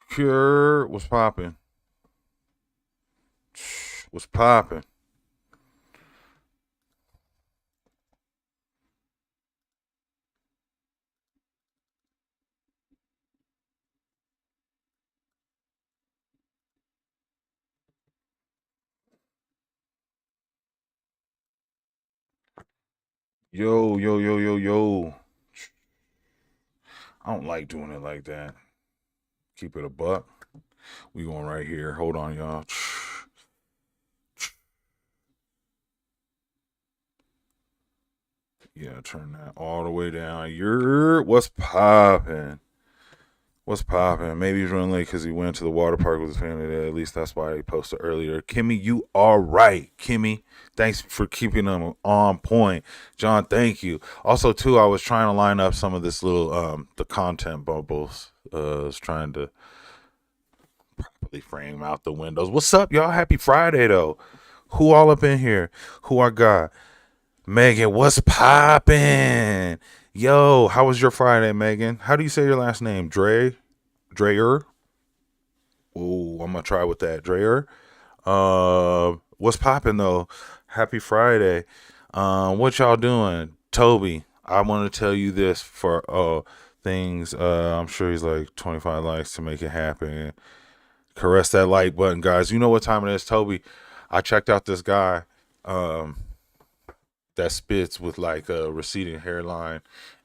Cure was popping. Was popping. Yo, yo, yo, yo, yo. I don't like doing it like that. Keep it a buck. We going right here. Hold on, y'all. Yeah, turn that all the way down. You're what's popping? What's popping? Maybe he's running late because he went to the water park with his family today. At least that's why he posted earlier. Kimmy, you are right. Kimmy, thanks for keeping them on point. John, thank you. Also, too, I was trying to line up some of this little the content bubbles. I was trying to properly frame out the windows. What's up, y'all? Happy Friday though. Who all up in here? Who I got? Megan, what's poppin'? Yo, how was your Friday, Megan? How do you say your last name? Dreyer? Oh, I'm gonna try with that. Dreyer. What's poppin' though? Happy Friday. What y'all doing? Toby, I want to tell you this for things. I'm sure he's like 25 likes to make it happen. Caress that like button, guys. You know what time it is, Toby. I checked out this guy. Um, that spits with like a receding hairline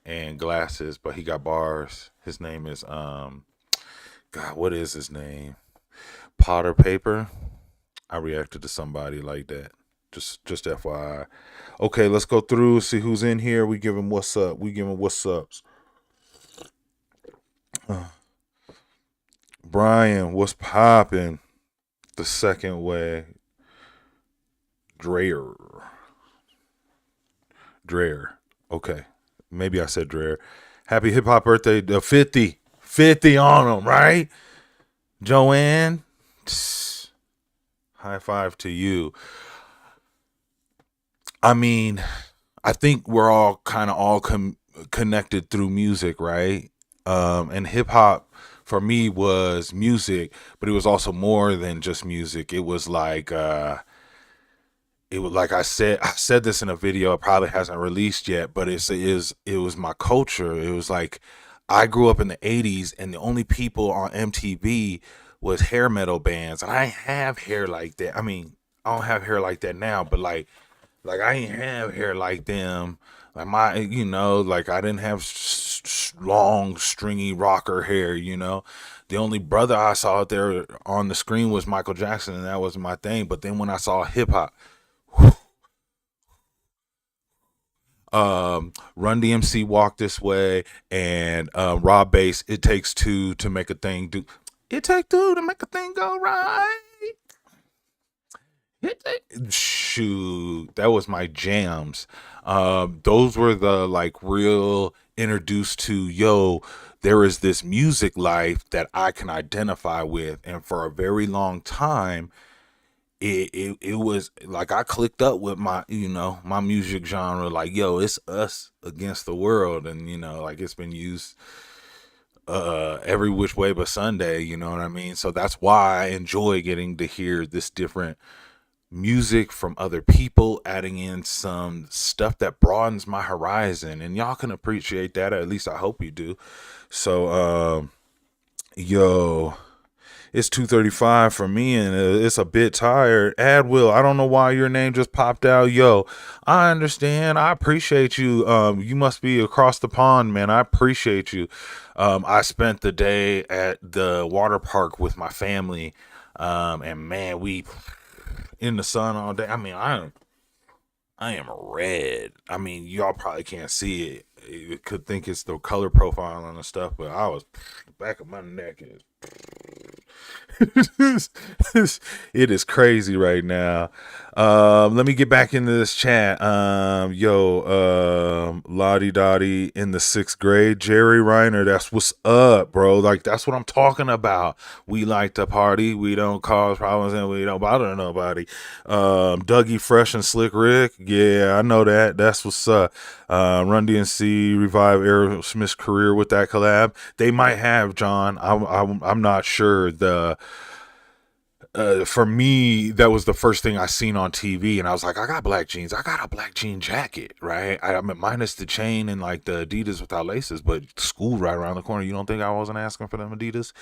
and glasses, but he got bars. His name is God, what is his name? Potter Paper. I reacted to somebody like that. Just FYI. Okay, let's go through, see who's in here. We give him what's up. We give him what's ups. Brian, what's popping? The second way. Dreyer. Dreyer. Okay. Maybe I said Dreyer. Happy hip hop birthday to 50. 50 on him, right? Joanne, high five to you. I mean, I think we're all kind of connected through music, right? And hip hop for me was music, but it was also more than just music. It was like I said this in a video. It probably hasn't released yet, but it was my culture. It was like I grew up in the '80s, and the only people on MTV was hair metal bands, and I ain't have hair like that. I mean, I don't have hair like that now, but like I ain't have hair like them. Like like I didn't have long, stringy rocker hair. The only brother I saw out there on the screen was Michael Jackson, and that was my thing. But then when I saw hip hop, Run DMC Walk This Way and Rob Bass, It Takes Two to Make a Thing do. It take two to make a thing go right. Shoot, that was my jams. Those were the like real introduced to there is this music life that I can identify with, and for a very long time, it was like I clicked up with my music genre. Like it's us against the world, and like it's been used every which way but Sunday. You know what I mean? So that's why I enjoy getting to hear this different music from other people, adding in some stuff that broadens my horizon, and y'all can appreciate that. At least I hope you do. So, yo, it's 2:35 for me, and it's a bit tired. Adwill, I don't know why your name just popped out. Yo, I understand. I appreciate you. You must be across the pond, man. I appreciate you. I spent the day at the water park with my family, and man, we in the sun all day. I mean, I am red. I mean, y'all probably can't see it. You could think it's the color profile and the stuff, but I was back of my neck is It is crazy right now. Let me get back into this chat. Lottie Dottie in the sixth grade. Jerry Reiner, that's what's up, bro. Like, that's what I'm talking about. We like to party. We don't cause problems and we don't bother nobody. Dougie Fresh and Slick Rick. Yeah, I know that. That's what's up. Run DMC revive Aerosmith's career with that collab. They might have, John. I'm not sure. For me, that was the first thing I seen on TV, and I was like, I got black jeans. I got a black jean jacket, right? I mean, minus the chain and like the Adidas without laces, but school right around the corner. You don't think I wasn't asking for them Adidas?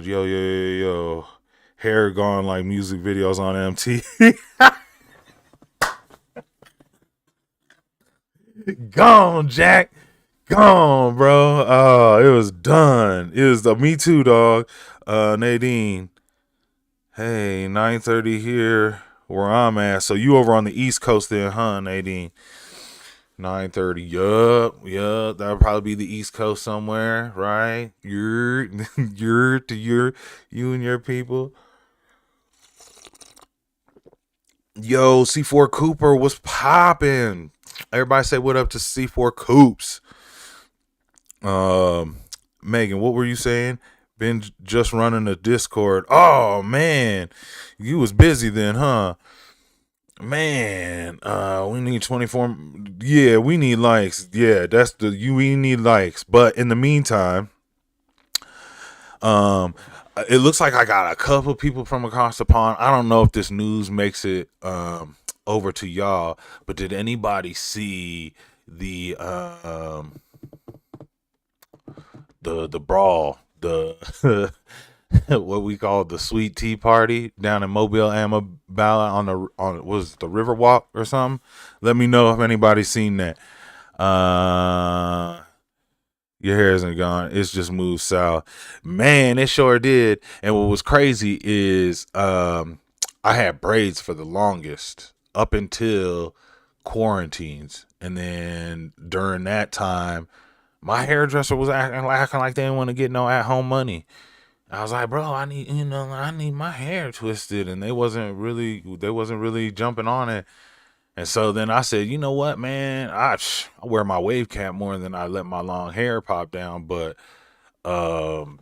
Yo. Hair gone like music videos on MT. Gone, Jack. Gone, bro. It was done. It was the Me Too, dog. Nadine. Hey, 9:30 here where I'm at. So you over on the East Coast then, huh, Nadine? 9:30. Yup. That'll probably be the East Coast somewhere, right? You're to you and your people. Yo, C4 Cooper was popping. Everybody say what up to C4 Coops. Megan, what were you saying? Been just running a Discord. Oh man, you was busy then, huh? Man, we need 24. Yeah, we need likes. Yeah, we need likes. But in the meantime, um, it looks like I got a couple people from across the pond. I don't know if this news makes it over to y'all, but did anybody see the the brawl, the what we call the sweet tea party down in Mobile, Alabama on was it the River Walk or something? Let me know if anybody's seen that. Your hair isn't gone. It's just moved south. Man, it sure did. And what was crazy is I had braids for the longest up until quarantines. And then during that time, my hairdresser was acting like they didn't want to get no at home money. I was like, bro, I need my hair twisted, and they wasn't really jumping on it. And so then I said, you know what, man, I wear my wave cap more than I let my long hair pop down, but um,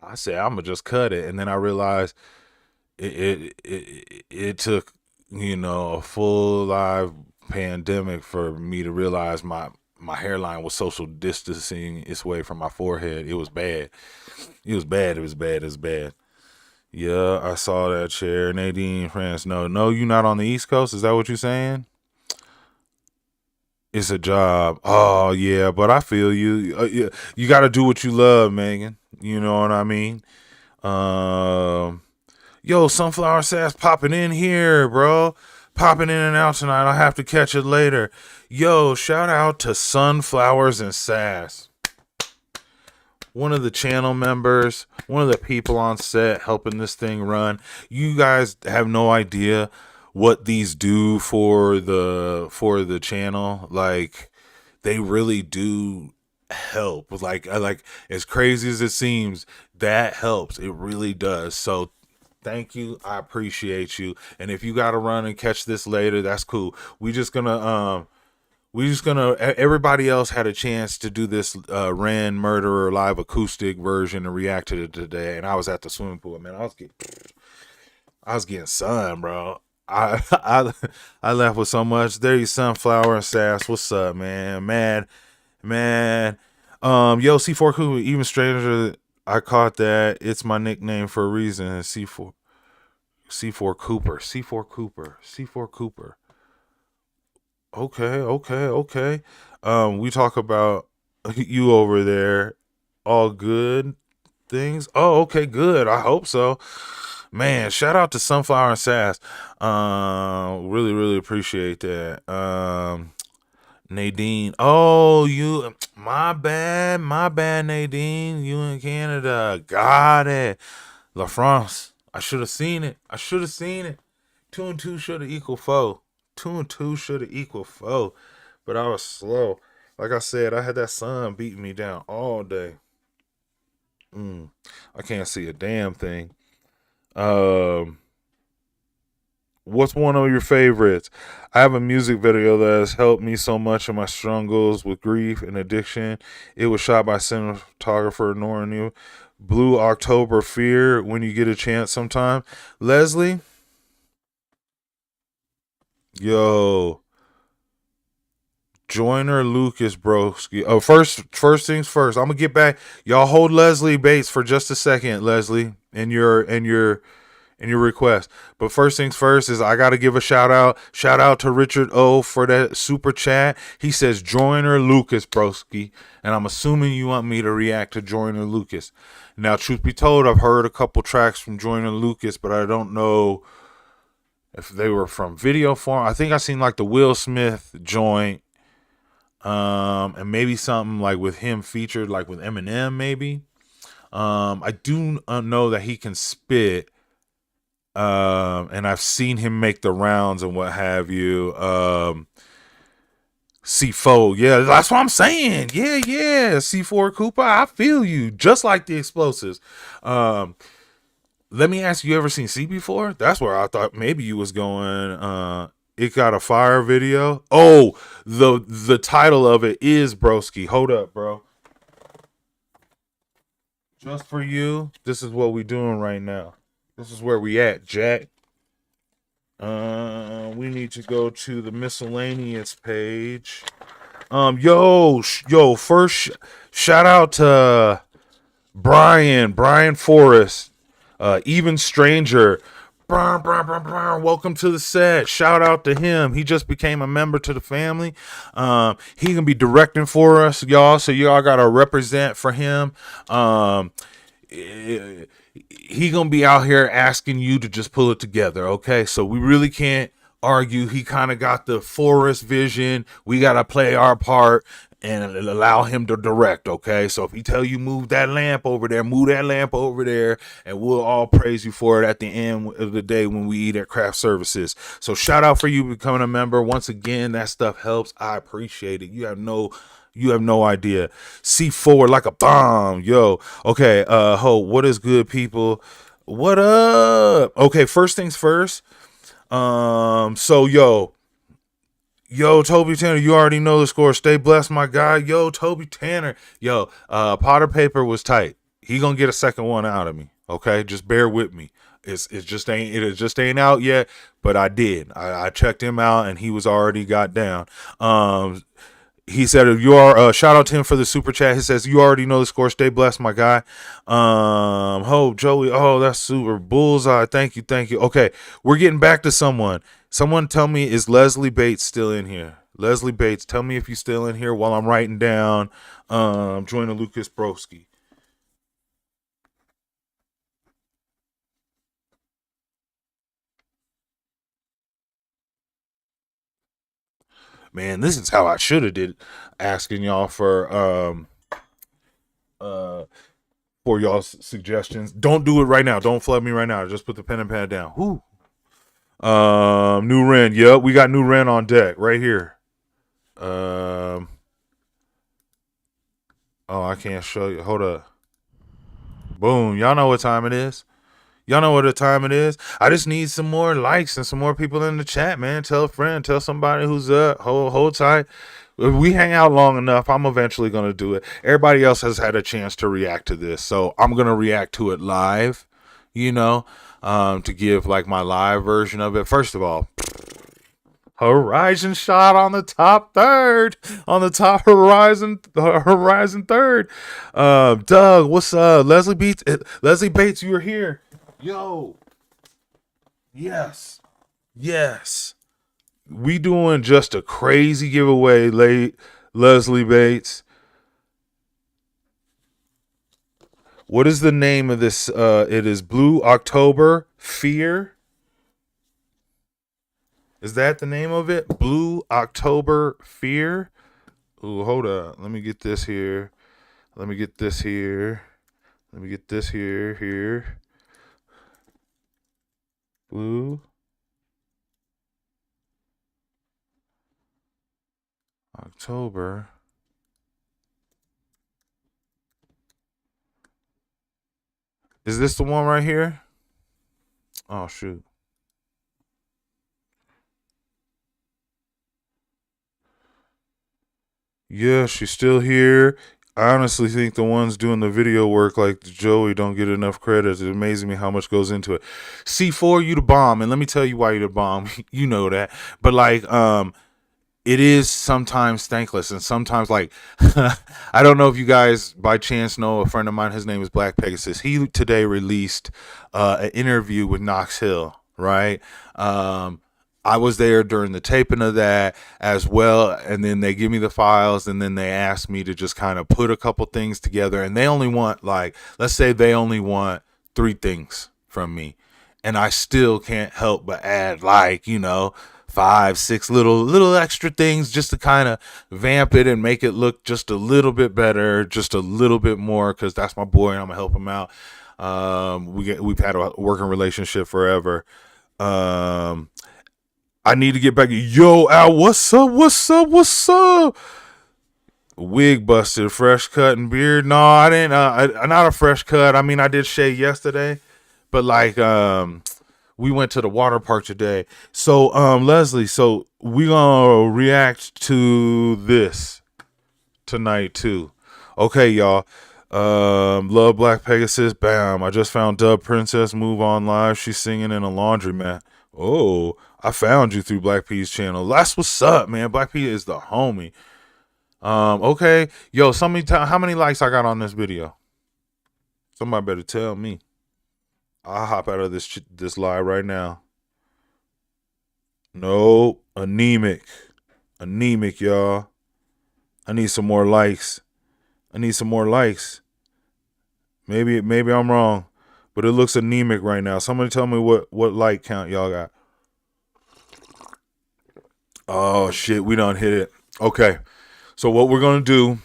I said I'm gonna just cut it, and then I realized it took a full live pandemic for me to realize my hairline was social distancing its way from my forehead. It was bad. It was bad. It was bad. It was bad. Yeah, I saw that chair. Nadine France. No, you not on the East Coast. Is that what you're saying? It's a job. Oh yeah, but I feel you. Yeah, you got to do what you love, Megan. You know what I mean? Um, Yo, Sunflower Sass popping in here, bro. Popping in and out tonight. I'll have to catch it later. Yo, shout out to Sunflowers and Sass. One of the channel members, one of the people on set helping this thing run. You guys have no idea what these do for the channel. Like, they really do help. Like as crazy as it seems, that helps. It really does. So thank you. I appreciate you. And if you gotta run and catch this later, that's cool. Everybody else had a chance to do this Ran Murderer live acoustic version and react to it today, and I was at the swimming pool. Man, I was getting sun, bro. I left with so much. There you, Sunflower and Sass. What's up, man? Man. Yo, C4 Cooper, even stranger. I caught that. It's my nickname for a reason. C4 Cooper. C4 Cooper. Okay. We talk about you over there. All good things. Oh, okay, good. I hope so. Man, shout out to Sunflower and Sass. Really appreciate that. Nadine. Oh, my bad, Nadine. You in Canada. Got it. La France. I should have seen it. Two and two should have equaled four. But I was slow. Like I said, I had that sun beating me down all day. I can't see a damn thing. Um, what's one of your favorites? I have a music video that has helped me so much in my struggles with grief and addiction. It was shot by cinematographer Noran. Blue October Fear. When you get a chance, sometime. Leslie, yo, Joyner Lucas broski. Oh, first things first. I'm gonna get back. Y'all hold Leslie Bates for just a second, Leslie, and your request. But first things first is I gotta give a shout out. Shout out to Richard O for that super chat. He says Joyner Lucas broski, and I'm assuming you want me to react to Joyner Lucas. Now, truth be told, I've heard a couple tracks from Joyner Lucas, but I don't know if they were from video form. I think I seen like the Will Smith joint. And maybe something like with him featured, like with Eminem, maybe. I do know that he can spit, and I've seen him make the rounds and what have you. C4, yeah, that's what I'm saying. Yeah, C4 Cooper, I feel you. Just like the explosives. Let me ask you, ever seen C before? That's where I thought maybe you was going. It got a fire video. Oh, the title of it is Broski. Hold up, bro. Just for you, this is what we doing right now. This is where we at, Jack. We need to go to the miscellaneous page. First shout out to Brian Forrest, even stranger. Welcome to the set. Shout out to him. He just became a member to the family. He gonna be directing for us, y'all. So y'all gotta represent for him. He gonna be out here asking you to just pull it together, okay? So we really can't argue. He kind of got the forest vision. We gotta play our part and allow him to direct, okay? So if he tell you move that lamp over there, move that lamp over there, and we'll all praise you for it at the end of the day when we eat at Craft Services. So shout out for you becoming a member. Once again, that stuff helps. I appreciate it. You have no idea. C4 like a bomb, yo. Okay, what is good, people? What up? Okay, first things first. Yo, Toby Tanner, you already know the score. Stay blessed, my guy. Yo, Toby Tanner. Yo, Potter Paper was tight. He gonna get a second one out of me. Okay, just bear with me. It just ain't out yet, but I did. I checked him out and he was already got down. He said, "You are shout out to him for the super chat." He says, "You already know the score. Stay blessed, my guy." Joey. Oh, that's super bullseye. Thank you. Okay, we're getting back to someone. Someone tell me, is Leslie Bates still in here? Leslie Bates, tell me if you're still in here while I'm writing down. Join the Lucas Broski. Man, this is how I should have did asking y'all uh for y'all's suggestions. Don't do it right now. Don't flood me right now. Just put the pen and pad down. Whoo. New Ren. Yep, we got New Ren on deck right here. Oh, I can't show you. Hold up. Boom. Y'all know what time it is. Y'all know what the time it is. I just need some more likes and some more people in the chat, man. Tell a friend. Tell somebody who's up. Hold tight. If we hang out long enough, I'm eventually going to do it. Everybody else has had a chance to react to this, so I'm going to react to it live, you know, to give like my live version of it. First of all, Horizon shot on the top third, on the top horizon third. Doug, what's up? Leslie Bates, you're here. Yo, yes. We doing just a crazy giveaway, late Leslie Bates. What is the name of this? It is Blue October Fear. Is that the name of it? Blue October Fear. Ooh, hold up. Let me get this here. Here. Blue October Is this the one right here? Oh shoot. Yeah, she's still here. I honestly think the ones doing the video work, like Joey, don't get enough credit. It's amazing me how much goes into it. C4, you the bomb, and let me tell you why you the bomb. You know that, but like, it is sometimes thankless, and sometimes like, I don't know if you guys by chance know a friend of mine. His name is Black Pegasus. He today released an interview with Knox Hill, right? I was there during the taping of that as well. And then they give me the files, and then they ask me to just kind of put a couple things together. And they only want, like, let's say they only want 3 things from me. And I still can't help but add, like, 5, 6 little extra things just to kind of vamp it and make it look just a little bit better, just a little bit more, because that's my boy and I'm gonna help him out. We've had a working relationship forever. I need to get back. Yo, Al, what's up? What's up? What's up? Wig busted, fresh cut and beard. No, I didn't. Not a fresh cut. I mean, I did shave yesterday, but like, we went to the water park today. So, Leslie, so we gonna react to this tonight too. Okay, y'all. Love Black Pegasus. Bam. I just found Dub Princess Move on live. She's singing in a laundromat. Oh, I found you through Black P's channel. That's what's up, man. Black P is the homie. Okay. Yo, somebody tell how many likes I got on this video. Somebody better tell me. I'll hop out of this live right now. No, anemic. Anemic, y'all. I need some more likes. I need some more likes. Maybe I'm wrong, but it looks anemic right now. Somebody tell me what like count y'all got. Oh shit, we done hit it. Okay. So what we're gonna do,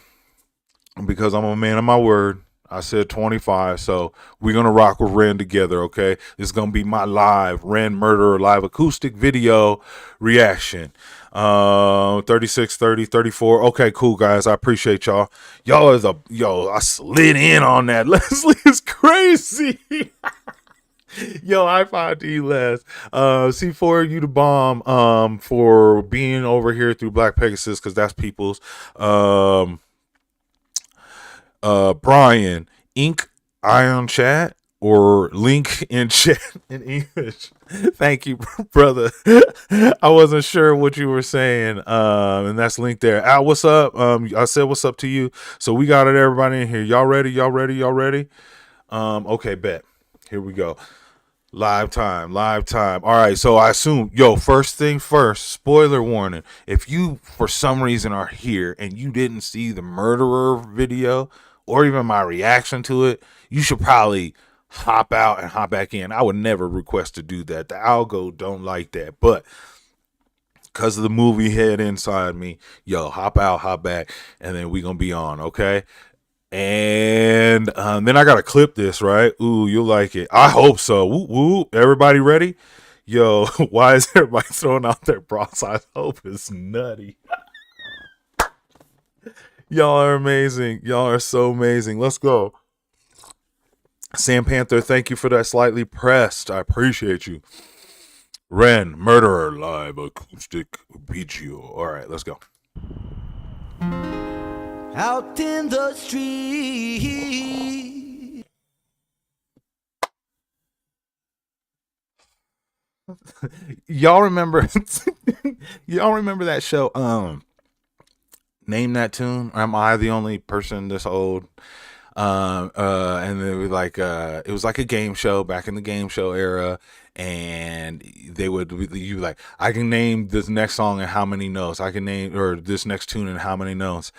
because I'm a man of my word, I said 25, so we're gonna rock with Ren together, okay? This is gonna be my live Ren Murderer live acoustic video reaction. 36, 30, 34. Okay, cool guys. I appreciate y'all. I slid in on that. Leslie is crazy. Yo, high five to you, Les. C4, you the bomb. For being over here through Black Pegasus, because that's people's. Brian, Ink Iron Chat or link in chat in English. Thank you, brother. I wasn't sure what you were saying. And that's linked there. Al, what's up? I said what's up to you. So we got it, everybody in here. Y'all ready? Y'all ready? Y'all ready? Okay, bet. Here we go. Live time. All right, so I assume, first thing first, spoiler warning. If you, for some reason, are here and you didn't see the Murderer video or even my reaction to it, you should probably hop out and hop back in. I would never request to do that. The algo don't like that, but because of the movie head inside me, hop out, hop back, and then we gonna be on, okay? And then I gotta clip this, right? Ooh, you'll like it. I hope so. Woo woo. Everybody ready? Yo, why is everybody throwing out their bra size? Hope it's nutty. Y'all are amazing. Y'all are so amazing. Let's go. Sam Panther, thank you for that slightly pressed. I appreciate you. Ren, Murderer, live acoustic video. All right, let's go. Out in the street. Y'all remember that show, Name That Tune? Am I the only person this old? And it was like a game show back in the game show era, and you like, I can name this next song in how many notes, I can name, or this next tune in how many notes.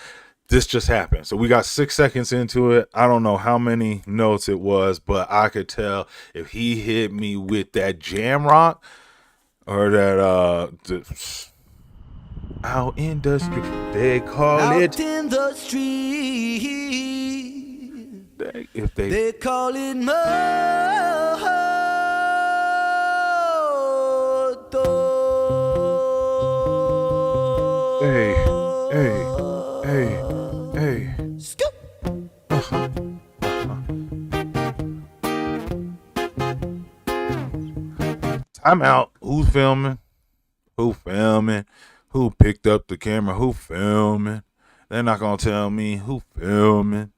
This just happened. So we got 6 seconds into it. I don't know how many notes it was, but I could tell if he hit me with that jam rock or that out in the street, they call out it in the street. They call it murder. Hey. Scoop. I'm out. Who's filming? Who filming? Who picked up the camera? Who filming? They're not gonna tell me who filming.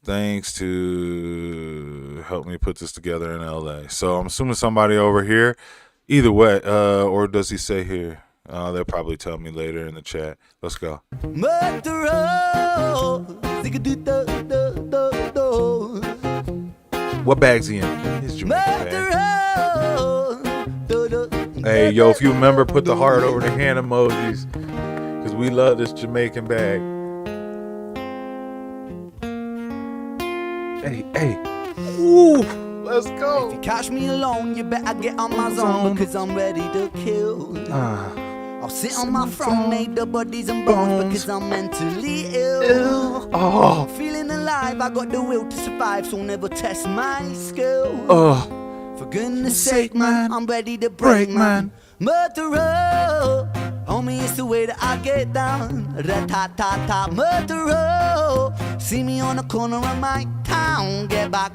Thanks to help me put this together in LA. So I'm assuming somebody over here. Either way, or does he say here? They'll probably tell me later in the chat. Let's go. What bag's he in? His Jamaican bag. Hey, yo, if you remember, put the heart over the hand emojis. Because we love this Jamaican bag. Hey. Ooh, let's go. If you catch me alone, you better get on my zone because I'm ready to kill. I'll sit on my throne, made the bodies and bones because I'm mentally ill. Oh. Feeling alive, I got the will to survive, so never test my skill. For goodness sake, man, I'm ready to break, man. Murderer, homie, it's the way that I get down. Rat-tat-tat-tat, murderer. See me on the corner of my town. Get back,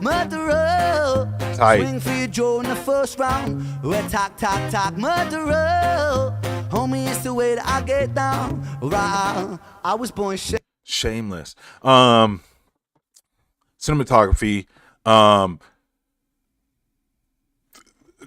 murderer. Tight. Swing for your jaw in the first round. Rat-tat-tat-tat, murderer. Homie, it's the way that I get down. Right, I was born shameless. Cinematography.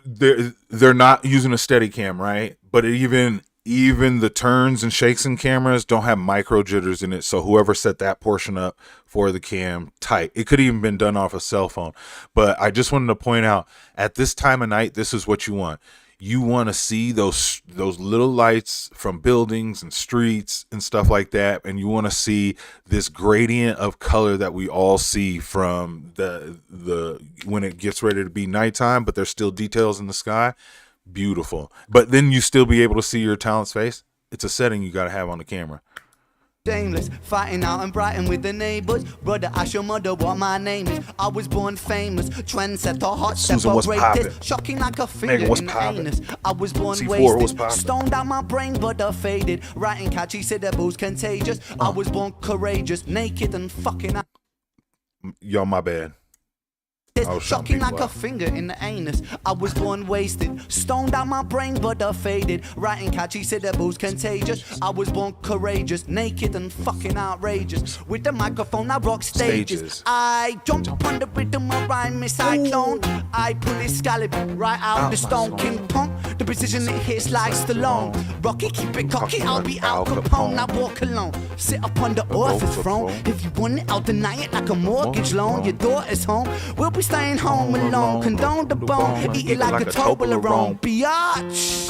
They're not using a steady cam, right? But even the turns and shakes in cameras don't have micro jitters in it. So whoever set that portion up for the cam, tight. It could even been done off a cell phone. But I just wanted to point out, at this time of night, this is what you want. You want to see those little lights from buildings and streets and stuff like that, and you want to see this gradient of color that we all see from the when it gets ready to be nighttime, but there's still details in the sky. Beautiful. But then you still be able to see your talent's face. It's a setting you got to have on the camera. Shameless, fighting out in Brighton with the neighbours. Brother, ask your mother what my name is. I was born famous, trendsetter, hot stepper, greatest, shocking like a finger in the anus. I was born C4 wasted, stoned out my brain, but I faded. Writing catchy syllables, contagious. I was born courageous, naked and fucking out. Yo, my bad. Shocking like a finger in the anus. I was born wasted, stoned out my brain, but I faded. Writing catchy syllables, contagious. I was born courageous, naked and fucking outrageous. With the microphone, I rock stages. I jump upon the rhythm of rhyme, cyclone. I pull this scallop right out the stone. King Punk, the precision it hits like Stallone. Rocky, keep it cocky, I'll be Al Capone. I walk alone, sit up on the author's throne. If you want it, I'll deny it like a mortgage loan. Your daughter's home, we'll be staying home alone. Condone the bone, eat it like a Toblerone. Biatch.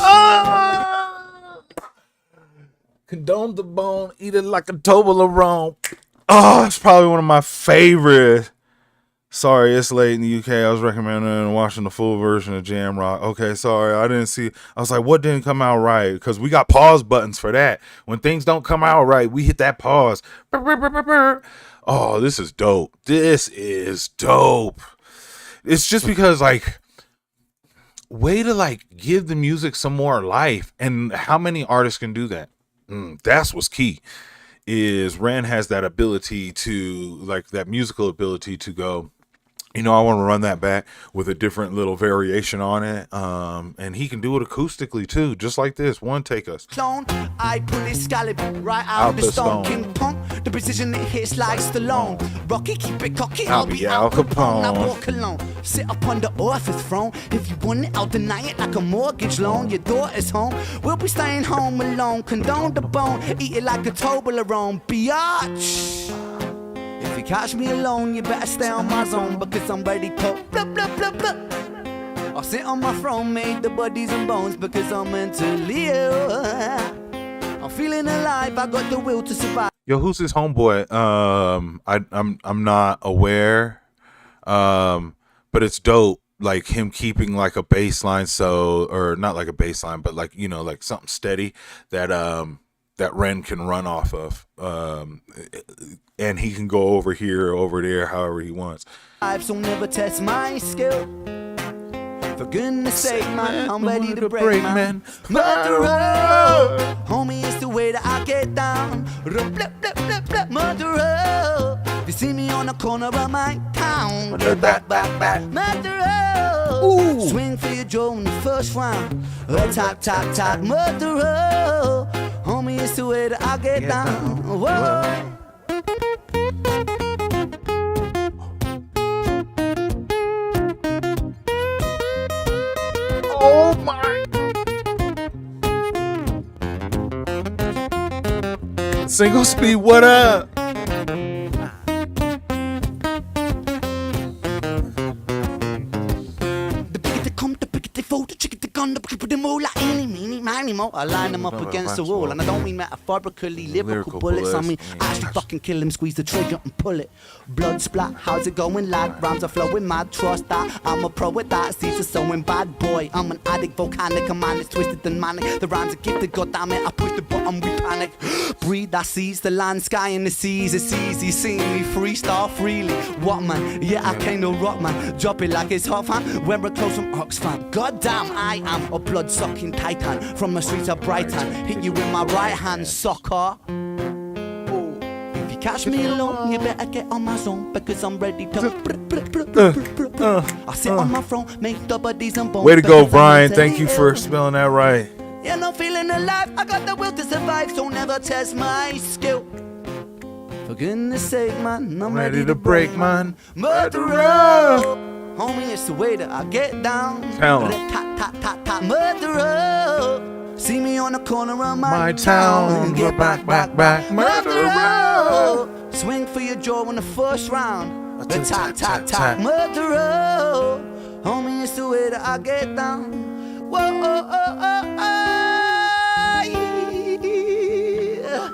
Condone the bone, eat it like a Toblerone. Oh, it's probably one of my favorites. Sorry, it's late in the UK. I was recommending watching the full version of Jam Rock. Okay, sorry, I didn't see. I was like, what didn't come out right? Because we got pause buttons for that. When things don't come out right, we hit that pause. Oh, this is dope. This is dope. It's just because, like, way to, like, give the music some more life. And how many artists can do that? That's what's key. Is Ren has that ability to, like, that musical ability to go, you know, I want to run that back with a different little variation on it. And he can do it acoustically too, just like this. One take us. I pull this scallop right out the stone. King Punk, the precision it hits like Stallone. Rocky, keep it cocky, I'll be Al Capone. I walk alone, sit up on the author's throne. If you want it, I'll deny it like a mortgage loan. Your daughter's home, we'll be staying home alone. Condone the bone, eat it like a Toblerone. Biatch. If you catch me alone, you better stay on my zone because I'm ready to blah, blah, blah, blah. I'll sit on my throne, made the bodies and bones because I'm mentally ill. I'm feeling alive, I got the will to survive. Yo, who's this homeboy? I'm not aware. But it's dope. Like him keeping like a baseline, or not like a baseline, but like, you know, like something steady that that Ren can run off of. And he can go over here, over there, however he wants. So never test my skill. For goodness sake, man, I'm ready to break, man. Murderer, homie, it's the way that I get down. Murderer, if you see me on on the corner of my town. Get back, murderer. Swing for your jaw in the first round. Attack, tack, tack, murderer. Homie, it's the way that I get down. Whoa. Oh my. Single speed, what up? I line them up against the wall, and I don't mean metaphorically, lyrical bullets. I mean, actually fucking kill him, squeeze the trigger and pull it. Blood splat, how's it going, lad? Rhymes are flowing mad, trust that. I'm a pro with that, seeds are sowing bad boy. I'm an addict, volcanic, a man is twisted and manic. The rhymes are gifted, goddammit, I push the button, we panic. Breathe that sees the land, sky and the seas. It's easy seeing me freestyle freely. What man? Yeah, I came to rock man. Drop it like it's hot fan. When we're close from Oxfam. Goddamn, I am a blood-sucking titan from the streets of Brighton. Hit you with my right hand, sucker. Ooh. If you catch me alone, you better get on my zone because I'm ready to. I sit on my throne, make the bodies and bones. Way to go, Brian. Thank you for spelling that right. Yeah, no feeling alive. I got the will to survive, so never test my skill. For goodness sake, man, I'm ready to break, man. Murderer. Homie, it's the way that I get down. Tell 'em. Murderer. See me on the corner of my town. Get back, murderer. Swing for your jaw in the first round. Attack, tack, tack, murderer. Homie, it's the way that I get down. Whoa, oh, oh, oh, oh, yeah.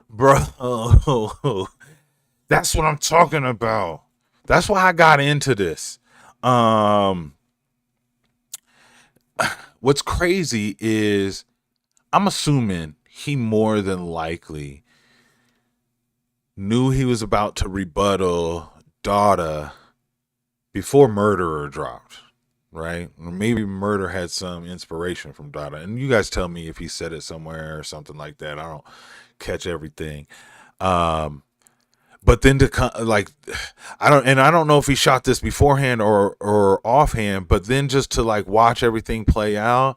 Bro, that's what I'm talking about. That's why I got into this. What's crazy is I'm assuming he more than likely knew he was about to rebuttal Dada before Murderer dropped, right? Or maybe Murder had some inspiration from Dada. And you guys tell me if he said it somewhere or something like that. I don't catch everything. But then I don't know if he shot this beforehand or offhand, but then just to like watch everything play out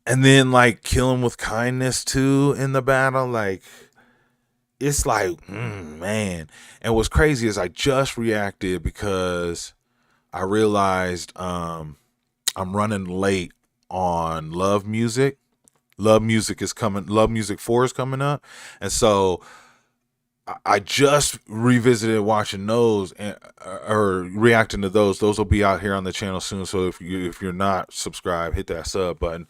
and then like kill him with kindness too in the battle, like it's like, man. And what's crazy is I just reacted because I realized I'm running late on Love Music. Love Music is coming. Love Music 4 is coming up. And so I just revisited watching those or reacting to those. Those will be out here on the channel soon. So if you're not subscribed, hit that sub button.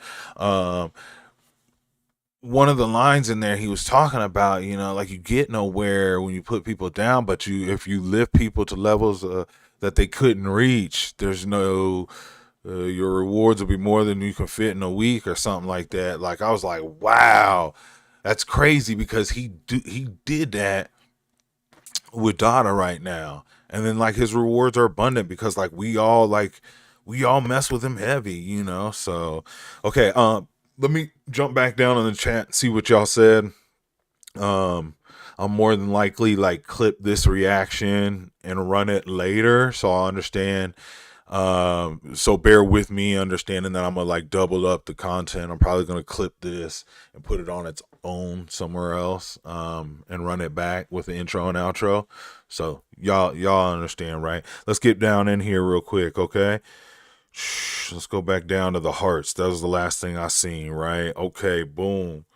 One of the lines in there he was talking about, like you get nowhere when you put people down, but if you lift people to levels that they couldn't reach, there's no your rewards will be more than you can fit in a week or something like that. Like I was like, wow, that's crazy because he did that with Dada right now, and then like his rewards are abundant because like we all mess with him heavy, So okay, let me jump back down in the chat and see what y'all said. I'll more than likely like clip this reaction and run it later so I'll understand. So bear with me understanding that I'm gonna like double up the content. I'm probably gonna clip this and put it on its own somewhere else and run it back with the intro and outro. So y'all understand, right? Let's get down in here real quick, okay? Let's go back down to the hearts. That was the last thing I seen, right? Okay, boom.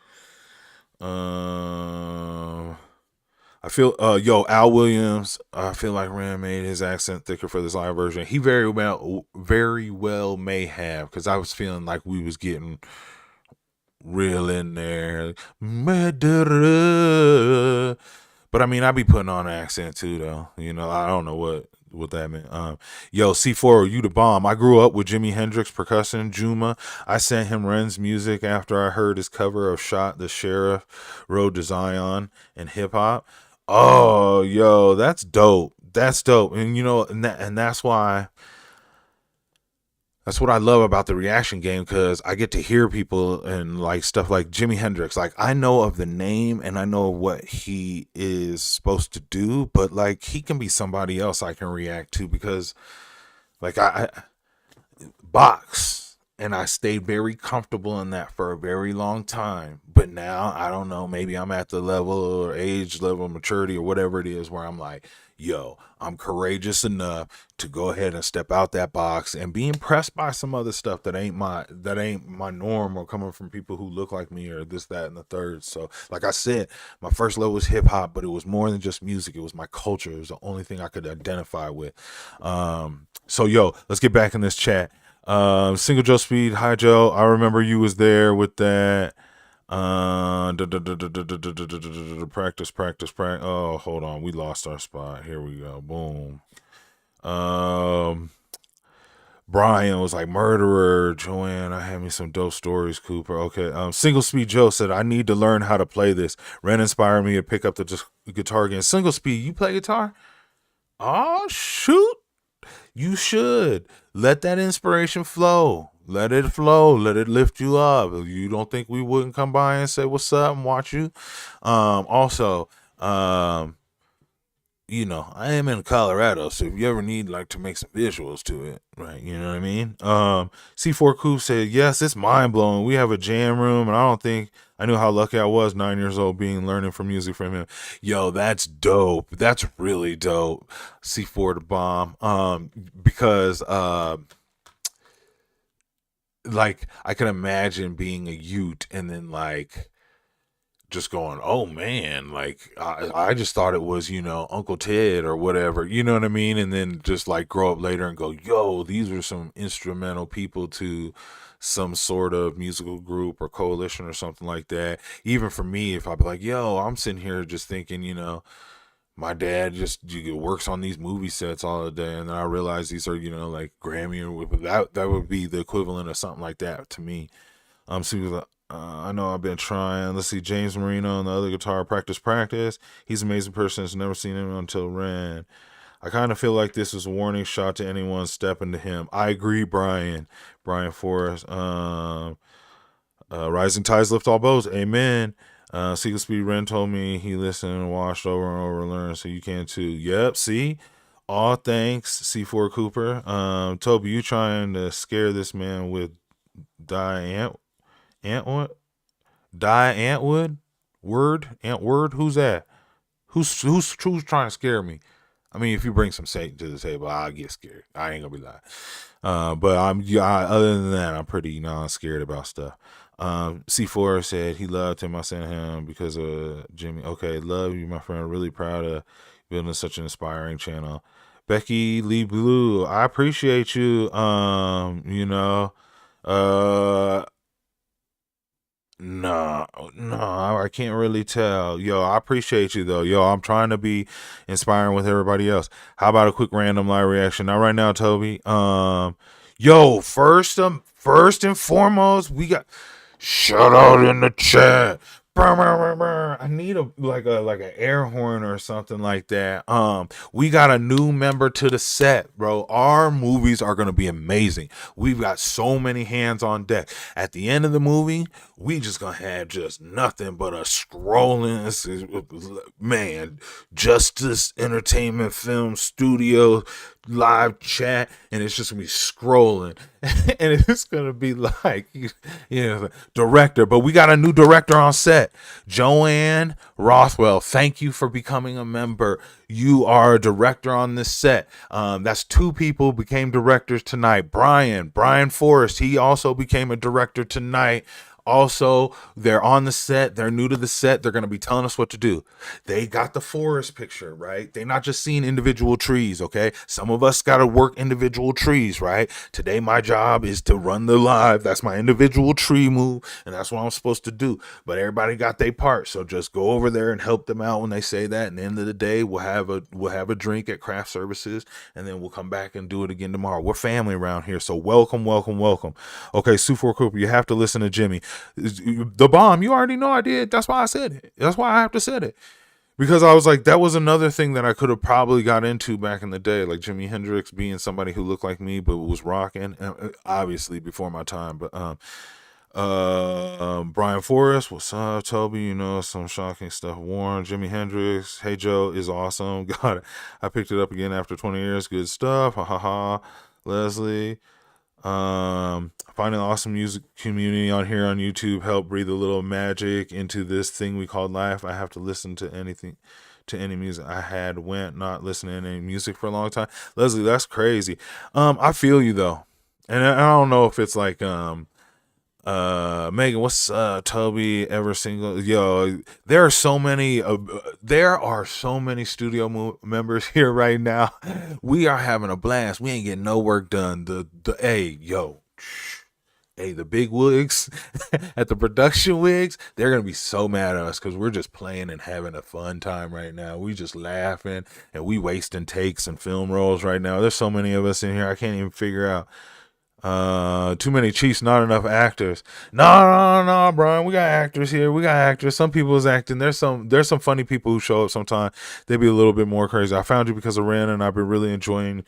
I feel Al Williams, I feel like Rand made his accent thicker for this live version. He very well may have, because I was feeling like we was getting real in there. Murderer. But I mean, I be putting on an accent too though. I don't know what that meant. C4, you the bomb. I grew up with Jimi Hendrix percussion, Juma. I sent him Ren's music after I heard his cover of Shot the Sheriff, Road to Zion, and hip hop. Oh, yo, that's dope. That's dope. And and that's why That's what I love about the reaction game, because I get to hear people and like stuff like Jimi Hendrix. Like, I know of the name and I know what he is supposed to do, but like he can be somebody else I can react to, because like I box, and I stayed very comfortable in that for a very long time. But now I don't know, maybe I'm at the level or age level of maturity or whatever it is where I'm like, yo, I'm courageous enough to go ahead and step out that box and be impressed by some other stuff that ain't my norm, or coming from people who look like me or this, that, and the third. So like I said, my first love was hip hop, but it was more than just music. It was my culture. It was the only thing I could identify with. So yo, let's get back in this chat. Single Joe Speed, hi Joe. I remember you was there with that. Practice. Oh, hold on, we lost our spot. Here we go. Boom. Brian was like, murderer. Joanne, I had me some dope stories. Cooper. Okay. Single Speed Joe said, I need to learn how to play this. Ren inspired me to pick up the guitar again. Single Speed, you play guitar? Oh shoot. You should let that inspiration flow. Let it flow. Let it lift you up. You don't think we wouldn't come by and say what's up and watch you? Also, you know, I am in Colorado, so if you ever need like to make some visuals to it, right? You know what I mean? C4 Coop said, yes, it's mind blowing. We have a jam room, and I don't think I knew how lucky I was 9 years old being learning from music from him. Yo, that's dope. That's really dope. C4 the bomb. Because like I can imagine being a Ute and then like just going, oh man, like I just thought it was, you know, Uncle Ted or whatever, you know what I mean? And then just like grow up later and go, yo, these are some instrumental people to some sort of musical group or coalition or something like that. Even for me, if I'd be like, yo, I'm sitting here just thinking, you know, my dad just works on these movie sets all the day, and then I realize these are, you know, like Grammy or that would be the equivalent of something like that to me. So he was like, I know I've been trying. Let's see, James Marino and the other guitar practice. He's an amazing person. Has never seen him until Ren. I kind of feel like this is a warning shot to anyone stepping to him. I agree, Brian. Brian Forrest. Rising tides lift all boats. Amen. Secret Speed Ren told me he listened and watched over and over and learned, so you can too. Yep, see? All thanks, C4 Cooper. Toby, you trying to scare this man with Antwood? Antwood? Antword? Who's that? Who's trying to scare me? I mean, if you bring some Satan to the table, I'll get scared. I ain't gonna be lying. But other than that, I'm pretty non-scared about stuff. C4 said he loved him. I sent him because of Jimmy. Okay, love you, my friend. Really proud of building such an inspiring channel. Becky Lee Blue, I appreciate you. You know, no, I can't really tell. Yo, I appreciate you though. Yo, I'm trying to be inspiring with everybody else. How about a quick random live reaction? Not right now, Toby. Yo, first and foremost, we got shout out in the chat. I need a an air horn or something like that. We got a new member to the set, bro. Our movies are gonna be amazing. We've got so many hands on deck. At the end of the movie, we just gonna have just nothing but a scrolling, man, Justice Entertainment Film Studio live chat, and it's just gonna be scrolling and it's gonna be like, you know, director. But we got a new director on set, Joanne Rothwell. Thank you for becoming a member. You are a director on this set. That's two people became directors tonight. Brian Forrest, he also became a director tonight. Also, they're on the set. They're new to the set. They're going to be telling us what to do. They got the forest picture, right? They're not just seeing individual trees, okay? Some of us got to work individual trees, right? Today, my job is to run the live. That's my individual tree move, and that's what I'm supposed to do. But everybody got their part, so just go over there and help them out when they say that. And at the end of the day, we'll have a drink at Craft Services, and then we'll come back and do it again tomorrow. We're family around here, so welcome. Okay, Sue4 Cooper, you have to listen to Jimmy. The bomb, you already know I did. That's why I said it. That's why I have to say it. Because I was like, that was another thing that I could have probably got into back in the day, like Jimi Hendrix being somebody who looked like me but was rocking, obviously before my time. But Brian Forrest, what's up, Toby? You know, some shocking stuff. Warren, Jimi Hendrix, Hey Joe is awesome. God, I picked it up again after 20 years. Good stuff. Ha ha ha. Leslie, finding an awesome music community on here on YouTube help breathe a little magic into this thing we call life. I have to listen to anything, to any music. I had went not listening to any music for a long time. Leslie, that's crazy. I feel you though, and I don't know if it's like Megan, what's Toby ever single? Yo, there are so many studio members here right now. We are having a blast. We ain't getting no work done. Hey, yo, hey, the big wigs at the production wigs, they're gonna be so mad at us because we're just playing and having a fun time right now. We just laughing and we wasting takes and film rolls right now. There's so many of us in here, I can't even figure out. Too many chiefs, not enough actors. No, Brian. We got actors here. We got actors. Some people is acting. There's some funny people who show up sometimes. They be a little bit more crazy. I found you because of Ren, and I've been really enjoying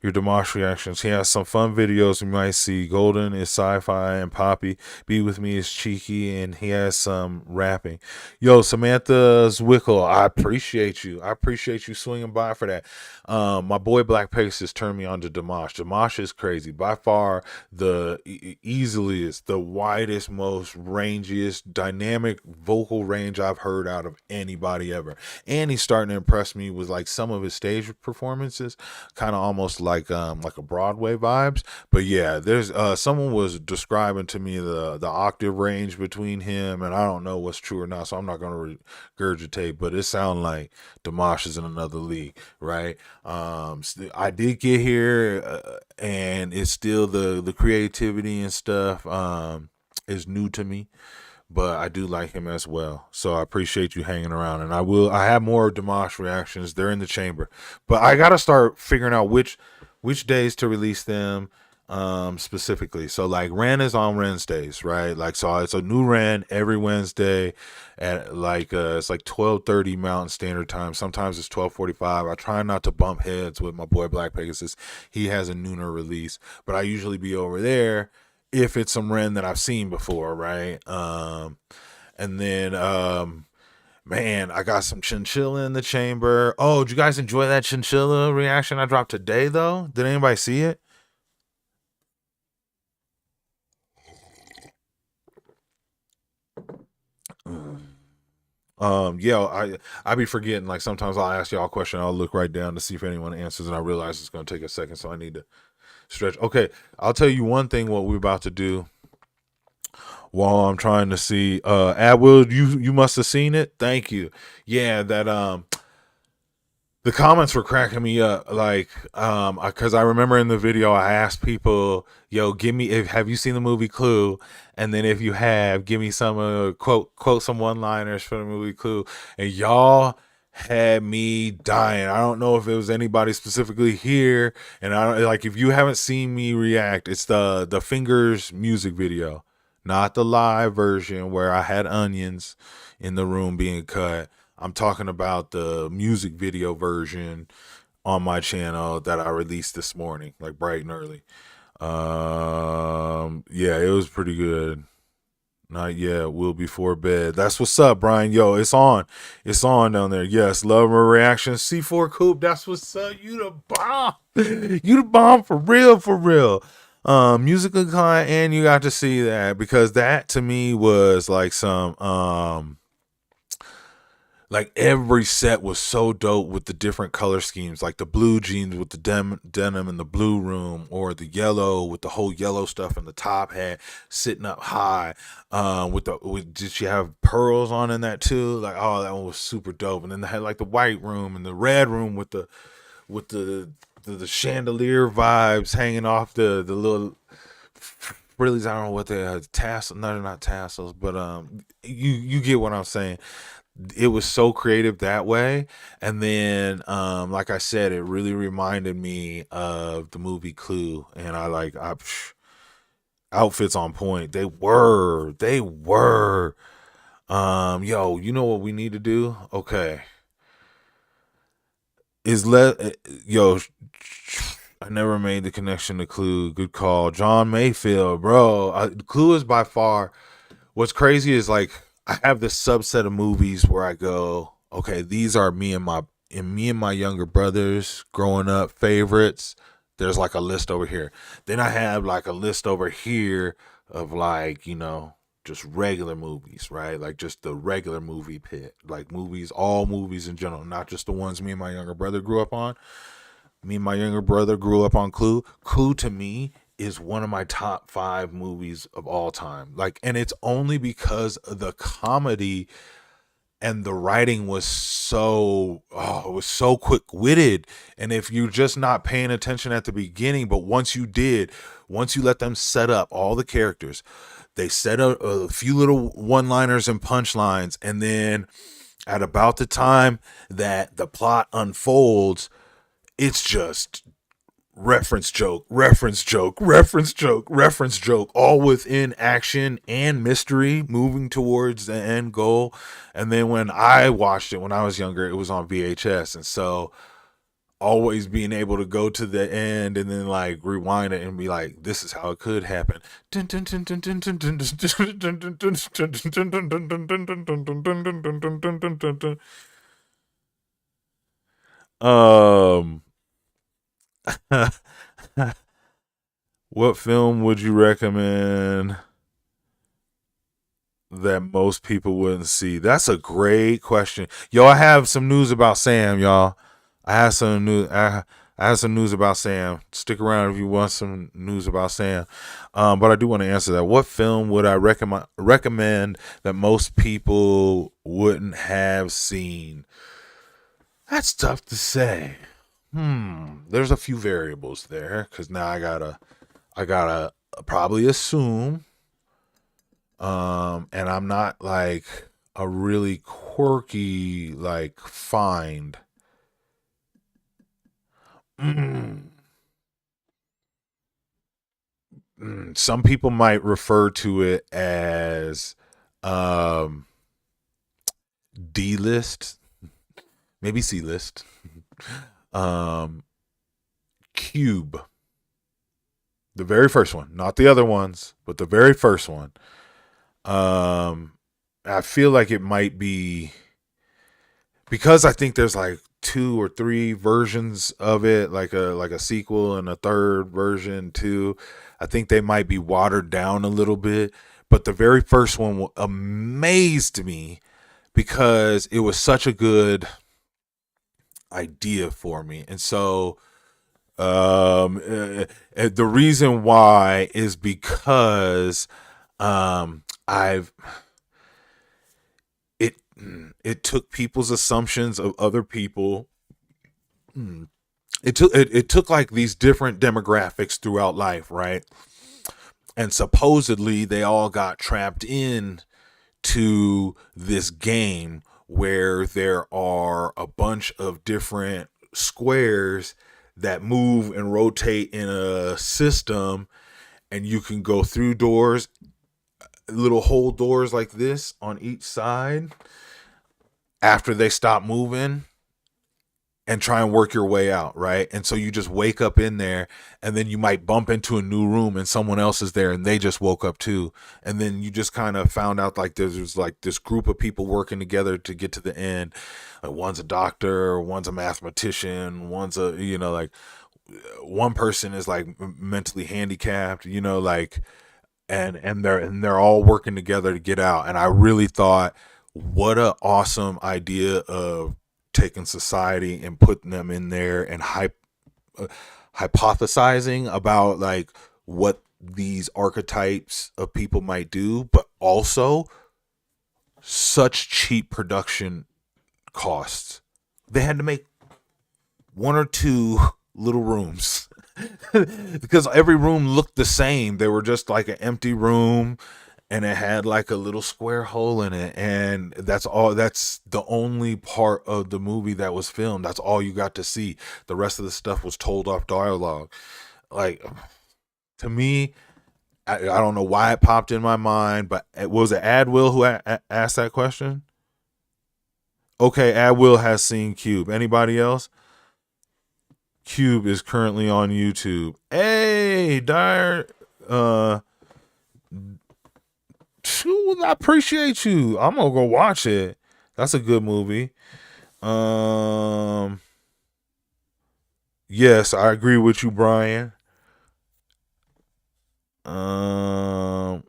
your Dimash reactions. He has some fun videos you might see. Golden is sci-fi and poppy. Be With Me is cheeky, and he has some rapping. Yo, Samantha Zwickle, I appreciate you. I appreciate you swinging by for that. My boy Black Pegasus turned me on to Dimash. Dimash is crazy. By far the easiest, the widest, most rangiest, dynamic vocal range I've heard out of anybody ever. And he's starting to impress me with like some of his stage performances, kind of almost like a Broadway vibes. But yeah, there's someone was describing to me the octave range between him, and I don't know what's true or not, so I'm not going to regurgitate, but it sounds like Dimash is in another league, right? I did get here, and it's still the creativity and stuff is new to me, but I do like him as well. So I appreciate you hanging around, and I have more Dimash reactions. They're in the chamber, but I gotta start figuring out which days to release them specifically. So like Ren is on Wednesdays, right? Like, so it's a new Ren every Wednesday at like it's like 12:30 Mountain Standard Time. Sometimes it's 12:45. I try not to bump heads with my boy Black Pegasus. He has a nooner release, but I usually be over there if it's some Ren that I've seen before, right? And then man, I got some chinchilla in the chamber. Oh, did you guys enjoy that chinchilla reaction I dropped today though? Did anybody see it? Yeah, I be forgetting. Like sometimes I'll ask y'all a question, I'll look right down to see if anyone answers, and I realize it's gonna take a second, so I need to stretch. Okay, I'll tell you one thing. What we're about to do while I'm trying to see. Adwill, you must have seen it. Thank you. Yeah, that the comments were cracking me up, like because I remember in the video I asked people, yo, give me, if have you seen the movie Clue, and then if you have, give me some quote some one liners for the movie Clue, and y'all had me dying. I don't know if it was anybody specifically here, and I don't, like, if you haven't seen me react, it's the Fingers music video, not the live version where I had onions in the room being cut. I'm talking about the music video version on my channel that I released this morning, like bright and early. Yeah, it was pretty good. Not yet. Will before bed. That's what's up, Brian. Yo, it's on. It's on down there. Yes, love my reaction. C4 Coop. That's what's up. You the bomb. You the bomb for real, for real. Musical client, and you got to see that, because that to me was like some like every set was so dope with the different color schemes, like the blue jeans with the denim in the blue room, or the yellow with the whole yellow stuff in the top hat sitting up high. Did she have pearls on in that too? Like, oh, that one was super dope. And then they had like the white room and the red room with the chandelier vibes hanging off the little frillies. I don't know what they are, tassels. No, they're not tassels, but you get what I'm saying. It was so creative that way. And then like I said, it really reminded me of the movie Clue, and outfits on point. They were yo, you know what we need to do? Okay, is let yo. I never made the connection to Clue. Good call, John Mayfield, bro. Clue is by far. What's crazy is like I have this subset of movies where I go, okay, these are me and my younger brothers growing up favorites. There's like a list over here. Then I have like a list over here of like, just regular movies, right? Like just the regular movie pit. Like movies, all movies in general, not just the ones me and my younger brother grew up on. Me and my younger brother grew up on Clue. Clue to me is one of my top 5 movies of all time. Like, and it's only because the comedy and the writing was it was so quick witted. And if you're just not paying attention at the beginning, but once you let them set up all the characters, they set up a few little one-liners and punchlines, and then at about the time that the plot unfolds, it's just reference joke, reference joke, reference joke, reference joke, all within action and mystery moving towards the end goal. And then when I watched it when I was younger, it was on VHS. And so always being able to go to the end and then like rewind it and be like, this is how it could happen. Um What film would you recommend that most people wouldn't see? That's a great question. Yo, I have some news about Sam, y'all. I have some news. I have some news about Sam. Stick around if you want some news about Sam. But I do want to answer that. What film would I recommend that most people wouldn't have seen? That's tough to say. There's a few variables there because now I gotta probably assume. And I'm not like a really quirky like find. Mm. Some people might refer to it as um D list, maybe C list. Um, Cube, the very first one, not the other ones, but the very first one. Um, I feel like it might be because I think there's like 2 or 3 versions of it, like a sequel and a third version too. I think they might be watered down a little bit, but the very first one amazed me because it was such a good idea for me. And so the reason why is because I've it it took people's assumptions of other people. It took like these different demographics throughout life, right? And supposedly they all got trapped in to this game where there are a bunch of different squares that move and rotate in a system, and you can go through doors, little hole doors like this on each side after they stop moving, and try and work your way out, right? And so you just wake up in there, and then you might bump into a new room and someone else is there and they just woke up too. And then you just kind of found out like there's like this group of people working together to get to the end. Like one's a doctor, one's a mathematician, one's a, like one person is like mentally handicapped, like, and they're all working together to get out. And I really thought, what a awesome idea of taking society and putting them in there and hypothesizing about like what these archetypes of people might do, but also such cheap production costs. They had to make 1 or 2 little rooms because every room looked the same. They were just like an empty room, and it had like a little square hole in it, and that's the only part of the movie that was filmed. That's all you got to see. The rest of the stuff was told off dialogue. Like, to me, I don't know why it popped in my mind, but was it Adwill who asked that question? Okay, Adwill has seen Cube. Anybody else? Cube is currently on YouTube. Hey, Dyer. Uh, I appreciate you. I'm gonna go watch it. That's a good movie. Um, yes, I agree with you, Brian. Um,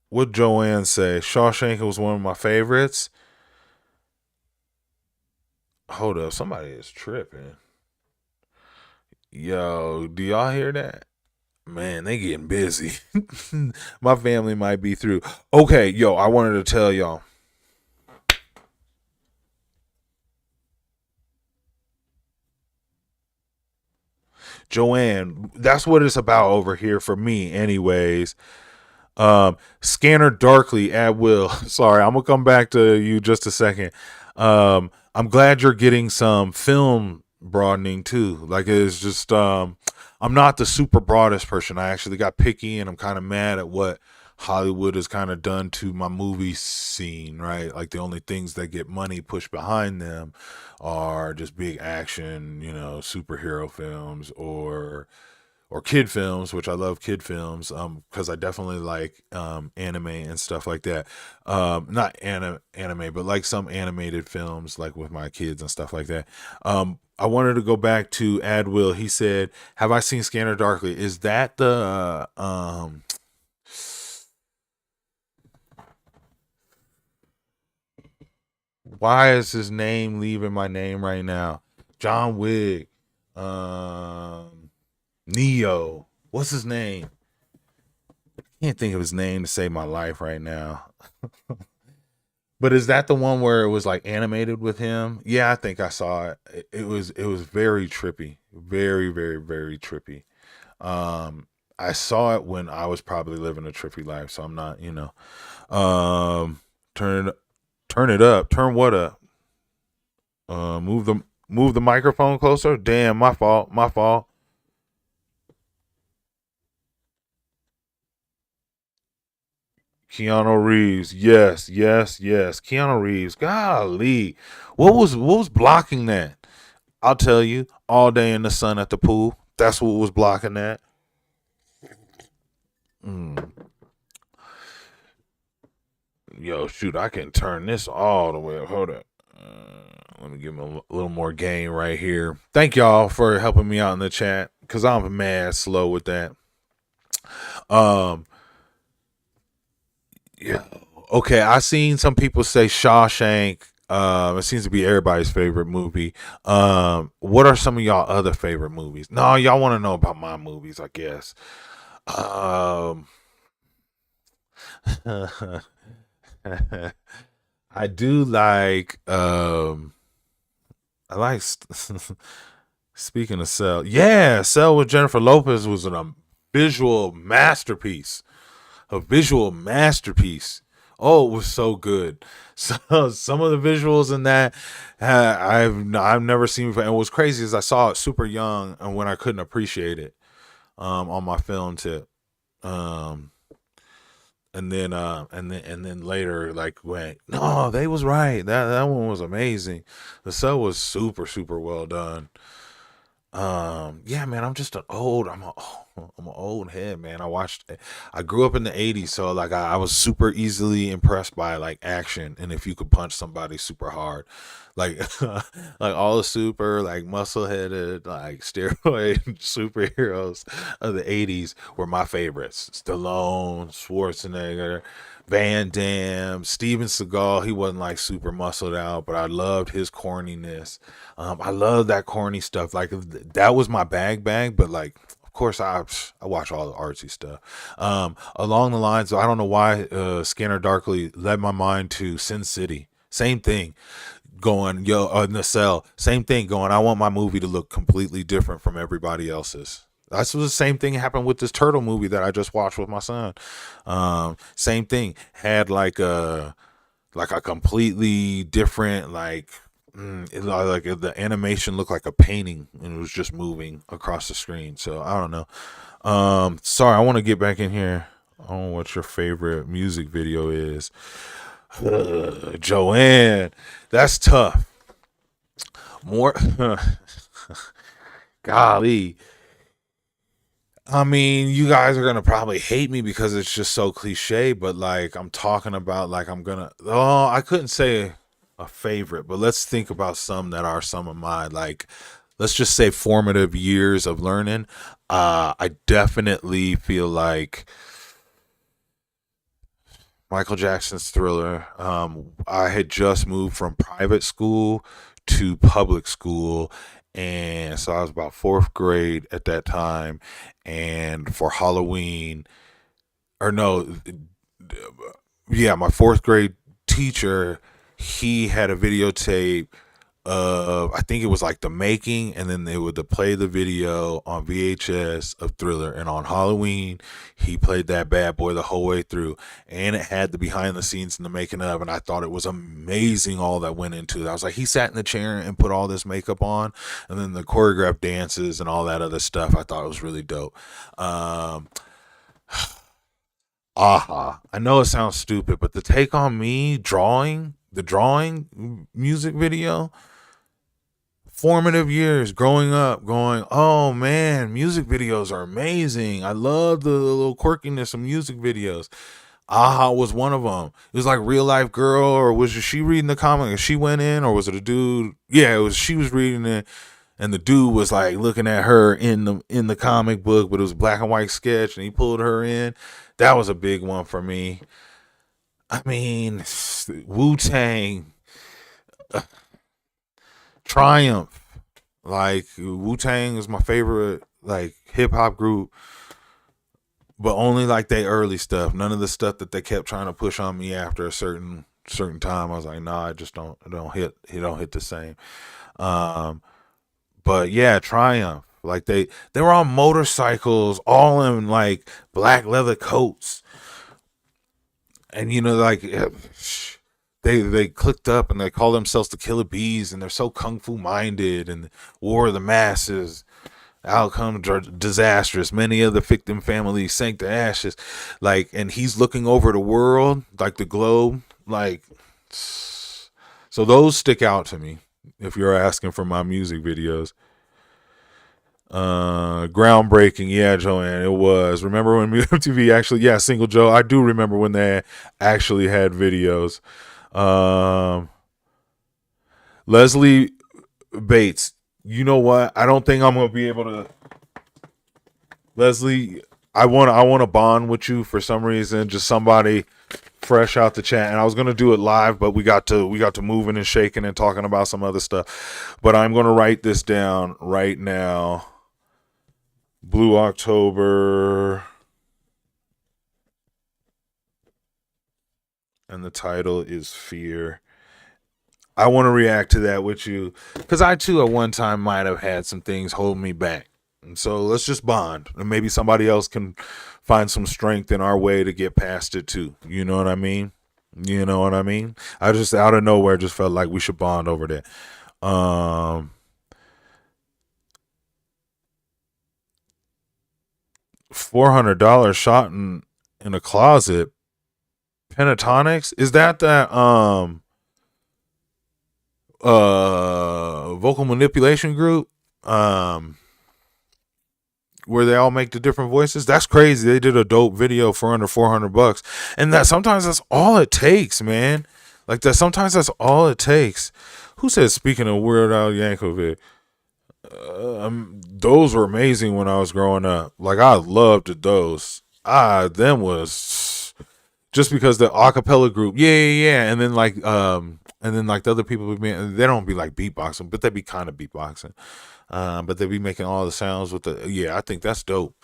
what Joanne say? Shawshank was one of my favorites. Hold up, somebody is tripping. Yo, do y'all hear that? Man, they getting busy. My family might be through. Okay, yo, I wanted to tell y'all. Joanne, that's what it's about over here for me, anyways. Scanner darkly at will. Sorry, I'm gonna come back to you just a second. I'm glad you're getting some film broadening too. Like it's just I'm not the super broadest person. I actually got picky and I'm kind of mad at what Hollywood has kind of done to my movie scene, right? Like the only things that get money pushed behind them are just big action, superhero films or kid films, which I love kid films, because I definitely like anime and stuff like that. Not anime, but like some animated films, like with my kids and stuff like that. I wanted to go back to Adwill. He said, "Have I seen Scanner Darkly? Is that the why is his name leaving my name right now? John Wick, Neo. What's his name? Can't think of his name to save my life right now. But is that the one where it was like animated with him? Yeah, I think I saw it. It was very trippy, very very very trippy. I saw it when I was probably living a trippy life, so I'm not, turn it up, turn what up? Move the microphone closer. Damn, my fault, my fault. Keanu Reeves, yes, yes, yes. Keanu Reeves, golly, what was blocking that? I'll tell you, all day in the sun at the pool. That's what was blocking that. Mm. Yo, shoot, I can turn this all the way up. Hold up. Let me give him a little more gain right here. Thank y'all for helping me out in the chat because I'm mad slow with that. Um, yeah. Okay, I seen some people say Shawshank. It seems to be everybody's favorite movie. What are some of y'all other favorite movies? No, y'all want to know about my movies, I guess. Um, I do like. I like. Speaking of Cell, yeah, Cell with Jennifer Lopez was a visual masterpiece. A visual masterpiece. Oh, it was so good. So some of the visuals in that I've never seen before. And what's crazy is I saw it super young and when I couldn't appreciate it on my film tip. Um, and then later like went no, they was right. That one was amazing. The cell was super super well done. Yeah, man, I'm an old head, man. I grew up in the 80s, so like I was super easily impressed by like action and if you could punch somebody super hard. Like like all the super like muscle headed like steroid superheroes of the 80s were my favorites. Stallone, Schwarzenegger, Van Damme, Steven Seagal. He wasn't like super muscled out, but I loved his corniness. I love that corny stuff. Like that was my bag, but like of course I watch all the artsy stuff. Along the lines, I don't know why Scanner Darkly led my mind to Sin City. Same thing. Going yo in the cell. Same thing. Going. I want my movie to look completely different from everybody else's. That's the same thing happened with this turtle movie that I just watched with my son. Same thing. Had like a completely different like the animation looked like a painting and it was just moving across the screen. So I don't know. Sorry, I want to get back in here. I don't know what your favorite music video is. Joanne, that's tough. More golly. I mean, you guys are gonna probably hate me because it's just so cliche, but like I'm talking about like I'm gonna I couldn't say a favorite, but let's think about some that are some of mine. Like let's just say formative years of learning. I definitely feel like Michael Jackson's Thriller. I had just moved from private school to public school, and so I was about fourth grade at that time. And for Halloween, or no, yeah, my fourth grade teacher, he had a videotape of, I think it was like the making, and then they would play the video on VHS of Thriller. And on Halloween, he played that bad boy the whole way through, and it had the behind the scenes and the making of. And I thought it was amazing all that went into it. I was like, he sat in the chair and put all this makeup on, and then the choreographed dances and all that other stuff. I thought it was really dope. Um, Aha. I know it sounds stupid, but the Take on Me drawing music video, formative years growing up, going, oh man, music videos are amazing. I love the little quirkiness of music videos. Aha was one of them. It was like Real Life Girl, or was she reading the comic and she went in, or was it a dude? Yeah, it was. She was reading it, and the dude was like looking at her in the comic book, but it was a black and white sketch, and he pulled her in. That was a big one for me. I mean, Wu Tang, Triumph. Like Wu Tang is my favorite like hip hop group, but only like they early stuff. None of the stuff that they kept trying to push on me after a certain time. I was like, nah, I just don't hit. It don't hit the same. Um, but yeah, Triumph. Like they were on motorcycles, all in like black leather coats, and you know, like they clicked up and they call themselves the Killer Bees, and they're so kung fu minded, and War of the Masses, outcome disastrous. Many of the victim families sank to ashes. Like, and he's looking over the world, like the globe, like. So those stick out to me. If you're asking for my music videos. Groundbreaking, yeah, Joanne, it was. Remember when MTV actually, yeah, Single Joe, I do remember when they actually had videos. um Leslie Bates, you know what, I don't think I'm gonna be able to. Leslie, I want to bond with you for some reason, just somebody fresh out the chat. And I was gonna do it live, but we got to moving and shaking and talking about some other stuff. But I'm gonna write this down right now. Blue October, and the title is Fear. I want to react to that with you because I too at one time might have had some things hold me back. And so let's just bond, and maybe somebody else can find some strength in our way to get past it too. You know what I mean? You know what I mean? I just out of nowhere just felt like we should bond over that. $400 shot in a closet. Pentatonics, is that vocal manipulation group where they all make the different voices? That's crazy. They did a dope video for under $400, and that sometimes that's all it takes, man. Like that, sometimes that's all it takes. Who said, speaking of Weird Al Yankovic, those were amazing when I was growing up. Like I loved those. Them was just because the acapella group, yeah, and then like the other people, they don't be like beatboxing, but they be kind of beatboxing. But they be making all the sounds with the, yeah. I think that's dope.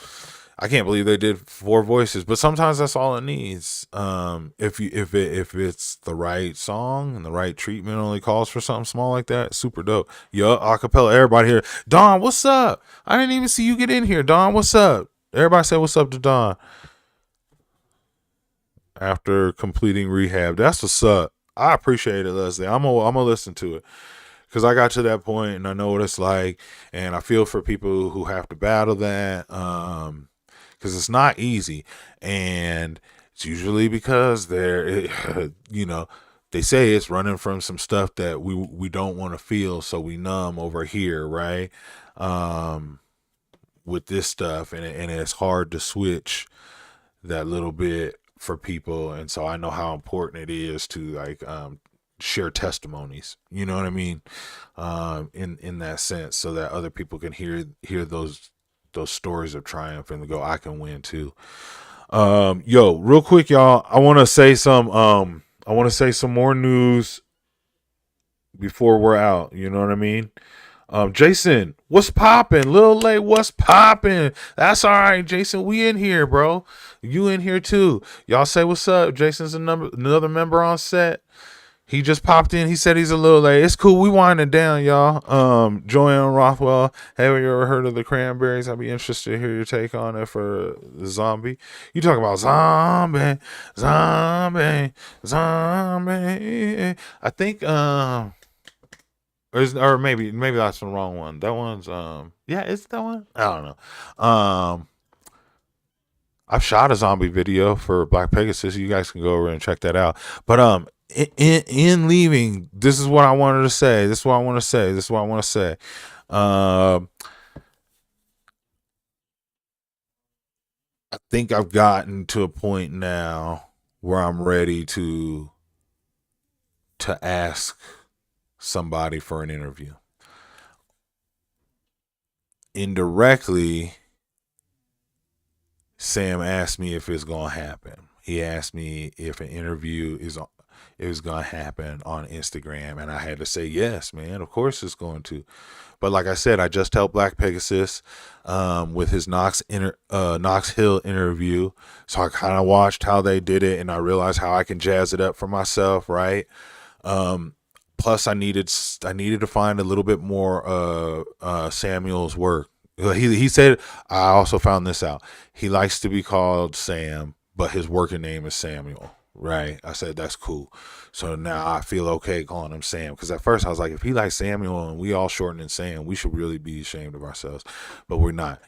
I can't believe they did four voices, but sometimes that's all it needs. If it's the right song and the right treatment only calls for something small like that, super dope. Yo, acapella, everybody here. Don, what's up? I didn't even see you get in here. Don, what's up? Everybody say what's up to Don after completing rehab. That's what's up. I appreciate it, Leslie. I'm gonna listen to it because I got to that point and I know what it's like, and I feel for people who have to battle that. Because it's not easy, and it's usually because they're, you know, they say it's running from some stuff that we don't want to feel, so we numb over here, right? Um, with this stuff, and it's hard to switch that little bit for people, and so I know how important it is to like share testimonies. You know what I mean? In that sense, so that other people can hear those stories of triumph and go, I can win too. Yo, real quick, y'all, I want to say some more news before we're out. You know what I mean? Jason, what's poppin'? Lil Lay, what's poppin'? That's all right, Jason. We in here, bro. You in here too. Y'all say what's up. Jason's another member on set. He just popped in. He said he's a little late. It's cool. We winding down, y'all. Joanne Rothwell. Have you ever heard of the Cranberries? I'd be interested to hear your take on it for the zombie. You talk about zombie. I think or maybe that's the wrong one. That one's yeah, is that one? I don't know. I've shot a zombie video for Black Pegasus. You guys can go over and check that out. But in leaving, this is what I wanted to say. This is what I want to say. I think I've gotten to a point now where I'm ready to ask somebody for an interview. Indirectly, Sam asked me if it's gonna happen. He asked me if an interview is gonna happen on Instagram, and I had to say yes, man. Of course it's going to. But like I said, I just helped Black Pegasus with his Knox Hill interview, so I kind of watched how they did it, and I realized how I can jazz it up for myself, right? Plus, I needed to find a little bit more Samuel's work. He said, I also found this out. He likes to be called Sam, but his working name is Samuel, right? I said, that's cool. So now I feel okay calling him Sam. Because at first I was like, if he likes Samuel and we all shortening Sam, we should really be ashamed of ourselves. But we're not.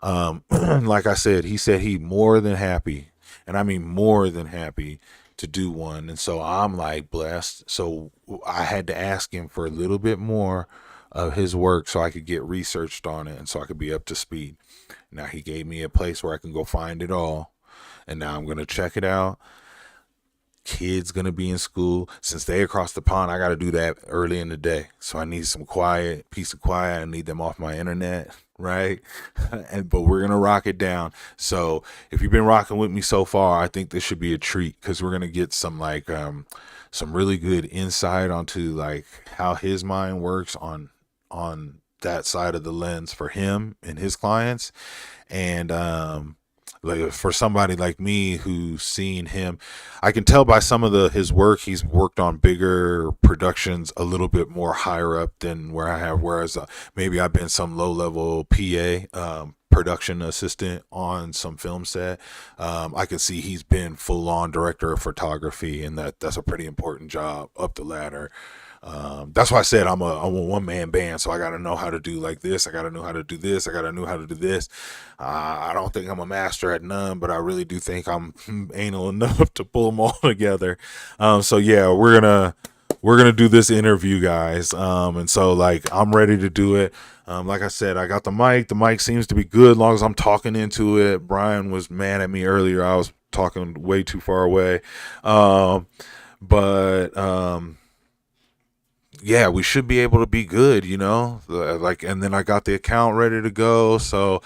Like I said, he said he more than happy, and I mean more than happy, to do one. And so I'm like blessed. So I had to ask him for a little bit more of his work so I could get researched on it and so I could be up to speed. Now he gave me a place where I can go find it all, and now I'm going to check it out. Kids going to be in school. Since they across the pond, I got to do that early in the day. So I need some peace of quiet. I need them off my internet, right? But we're going to rock it down. So if you've been rocking with me so far, I think this should be a treat, because we're going to get some some really good insight onto like how his mind works on that side of the lens for him and his clients. And like for somebody like me who's seen him, I can tell by some of his work, he's worked on bigger productions a little bit more higher up than where I have, whereas maybe I've been some low level PA, production assistant on some film set. I can see he's been full on director of photography, and that's a pretty important job up the ladder. That's why I said I'm a one man band, so I got to know how to do like this. I got to know how to do this. I got to know how to do this. I don't think I'm a master at none, but I really do think I'm anal enough to pull them all together. So yeah, we're gonna do this interview, guys. And so like I'm ready to do it. Like I said, I got the mic. The mic seems to be good as long as I'm talking into it. Brian was mad at me earlier. I was talking way too far away. Yeah, we should be able to be good, you know, like, and then I got the account ready to go. So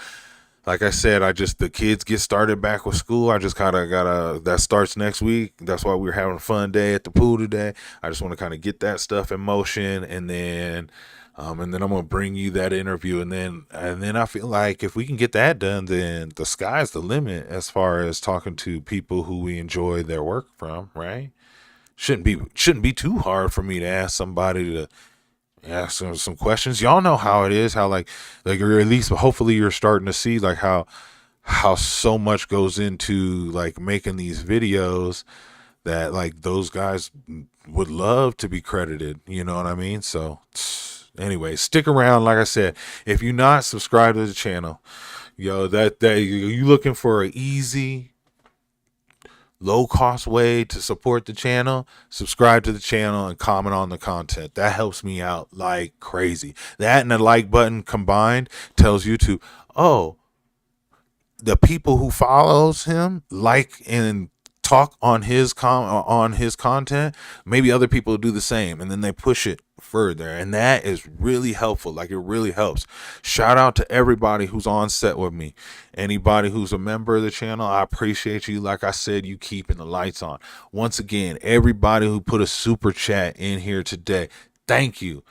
like I said, the kids get started back with school. I just kind of that starts next week. That's why we're having a fun day at the pool today. I just want to kind of get that stuff in motion, and then I'm going to bring you that interview. And then I feel like if we can get that done, then the sky's the limit as far as talking to people who we enjoy their work from, right? Shouldn't be too hard for me to ask somebody to ask some questions. Y'all know how it is, how like or at least hopefully you're starting to see like how so much goes into like making these videos that like those guys would love to be credited, you know what I mean? So anyway, stick around. Like I said, if you're not subscribed to the channel, yo, that you looking for an easy low cost way to support the channel, subscribe to the channel and comment on the content. That helps me out like crazy. That and the like button combined tells YouTube, oh, the people who follows him like and talk on his content, maybe other people do the same, and then they push it further, and that is really helpful. Like, it really helps. Shout out to everybody who's on set with me, anybody who's a member of the channel. I appreciate you. Like I said, you keeping the lights on. Once again, everybody who put a super chat in here today, thank you.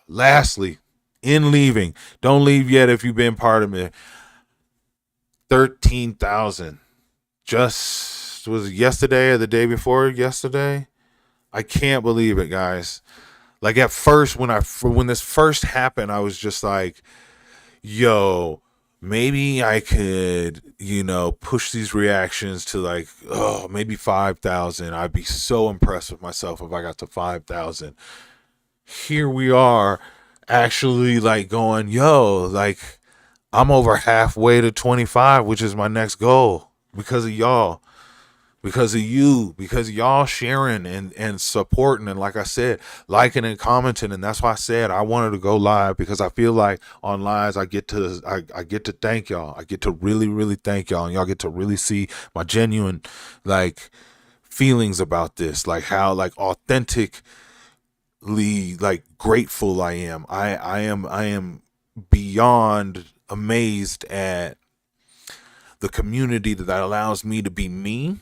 Lastly, in leaving, don't leave yet if you've been part of me. 13,000 just was yesterday or the day before yesterday. I can't believe it, guys. Like, at first, when this first happened, I was just like, yo, maybe I could, push these reactions to like, oh, maybe 5,000. I'd be so impressed with myself if I got to 5,000. Here we are, actually, like, going, yo, like, I'm over halfway to 25, which is my next goal, because of y'all, because of you, because y'all sharing and supporting. And like I said, liking and commenting. And that's why I said I wanted to go live, because I feel like on lives, I get to thank y'all. I get to really, really thank y'all. And y'all get to really see my genuine, like, feelings about this, like how, like, authentically, like, grateful I am. I am beyond amazed at the community that allows me to be me,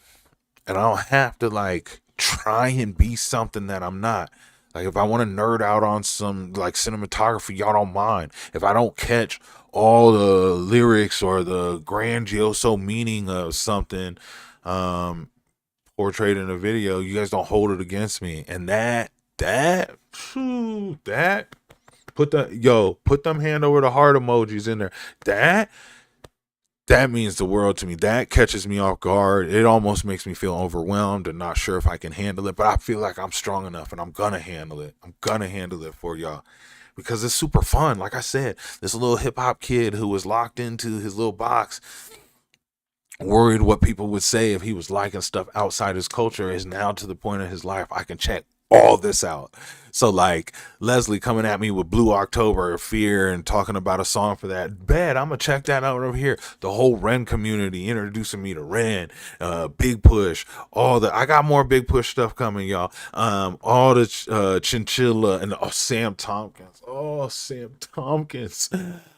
and I don't have to like try and be something that I'm not. Like, if I want to nerd out on some like cinematography, y'all don't mind. If I don't catch all the lyrics or the grandioso meaning of something portrayed in a video, you guys don't hold it against me. And that put them hand over the heart emojis in there. That means the world to me. That catches me off guard. It almost makes me feel overwhelmed and not sure if I can handle it, but I feel like I'm strong enough, and I'm gonna handle it. I'm gonna handle it for y'all, because it's super fun. Like I said, this little hip hop kid who was locked into his little box, worried what people would say if he was liking stuff outside his culture, is now to the point in his life I can check all this out. So, like, Leslie coming at me with Blue October, Fear, and talking about a song for that. Bad, I'm gonna check that out over here. The whole Ren community introducing me to Ren, Big Push, I got more Big Push stuff coming, y'all. All the Chinchilla and Sam Tompkins. Oh, Sam Tompkins.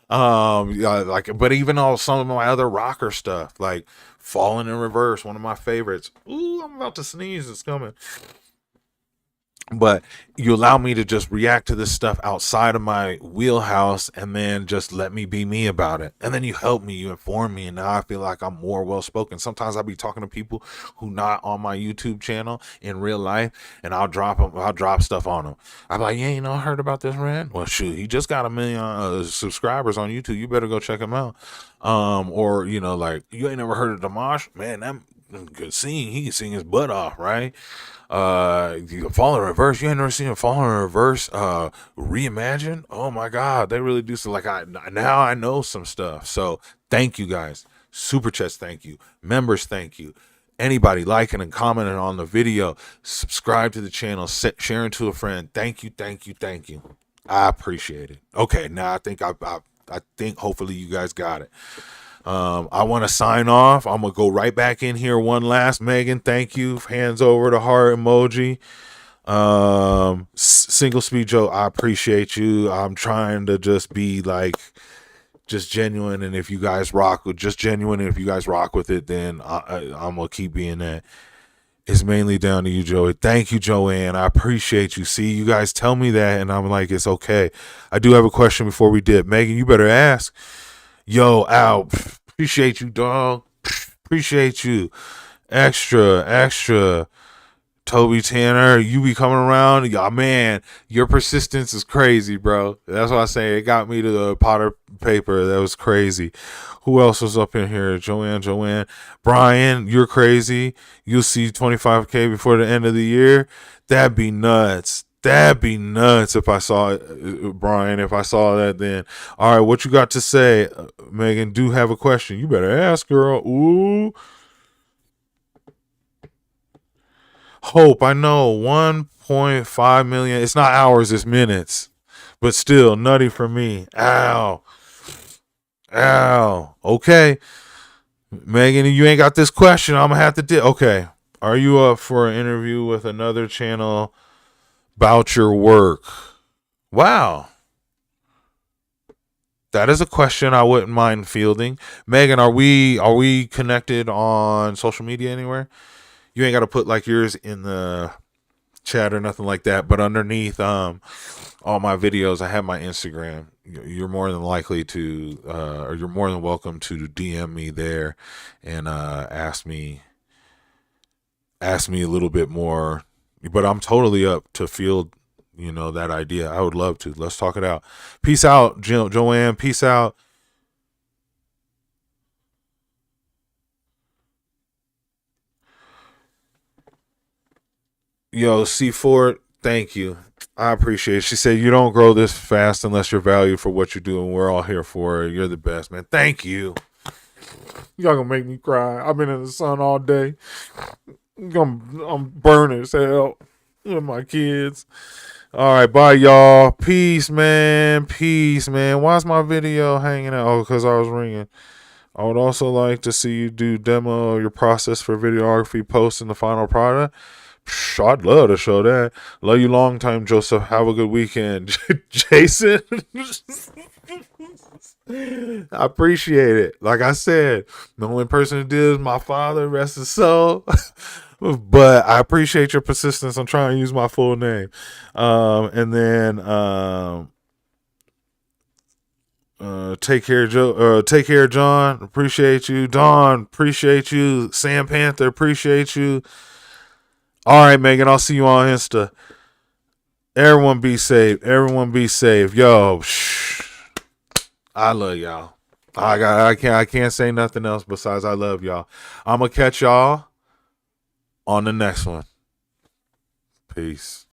Yeah, like, but even all some of my other rocker stuff, like Falling in Reverse, one of my favorites. Ooh, I'm about to sneeze. It's coming. But you allow me to just react to this stuff outside of my wheelhouse, and then just let me be me about it. And then you help me, you inform me, and now I feel like I'm more well spoken. Sometimes I'll be talking to people who not on my YouTube channel in real life, and I'll drop stuff on them. I'm like, yeah, I heard about this Rand. Well, shoot, he just got 1 million subscribers on YouTube. You better go check him out. Or like, you ain't never heard of Dimash? Man, that good singing. He can sing his butt off, right? You Fall in Reverse. You ain't never seen a Fall in Reverse reimagine? Oh my god, they really do. So like, now I know some stuff. So thank you guys. Super chats, thank you. Members, thank you. Anybody liking and commenting on the video, subscribe to the channel, sharing to a friend. Thank you. I appreciate it. Okay, now I think I think hopefully you guys got it. I want to sign off. I'm gonna go right back in here. One last, Megan, thank you. Hands over the heart emoji. Single Speed Joe, I appreciate you. I'm trying to just be like, just genuine, and if you guys rock with it, then I'm gonna keep being that. It's mainly down to you, Joey. Thank you, Joanne. I appreciate you. See, you guys tell me that, and I'm like, it's okay. I do have a question before we dip. Megan, you better ask. Yo, Al, appreciate you, dog. Appreciate you. Extra. Toby Tanner, you be coming around. Y'all, man, your persistence is crazy, bro. That's why I say it got me to the Potter paper. That was crazy. Who else was up in here? Joanne. Brian, you're crazy. You'll see 25K before the end of the year. That'd be nuts. If I saw it, Brian. If I saw that, then all right. What you got to say, Megan? Do have a question? You better ask, girl. Ooh. Hope, I know 1.5 million. It's not hours, it's minutes. But still, nutty for me. Ow. Ow. Okay. Megan, you ain't got this question. I'm going to have to okay. Are you up for an interview with another channel about your work? Wow. That is a question I wouldn't mind fielding. Megan, are we connected on social media anywhere? You ain't got to put like yours in the chat or nothing like that, but underneath all my videos I have my Instagram. You're more than likely to or you're more than welcome to DM me there and ask me a little bit more, but I'm totally up to field that idea. I would love to. Let's talk it out. Peace out, Joanne. Peace out. Yo, C Ford, thank you. I appreciate it. She said, you don't grow this fast unless you're valued for what you do, and we're all here for it. You're the best, man. Thank you. Y'all gonna make me cry. I've been in the sun all day. I'm burning as hell with my kids. All right, bye, y'all. Peace, man. Peace, man. Why's my video hanging out? Oh, because I was ringing. I would also like to see you do demo of your process for videography, posting the final product. I'd love to show that. Love you long time, Joseph. Have a good weekend. Jason. I appreciate it. Like I said, the only person who did is my father, rest his soul. But I appreciate your persistence on trying to use my full name. And then take care, Joe. Take care, John. Appreciate you. Don, appreciate you. Sam Panther, appreciate you. All right, Megan, I'll see you on Insta. Everyone be safe. Everyone be safe. Yo, I love y'all. I can't say nothing else besides I love y'all. I'm gonna catch y'all on the next one. Peace.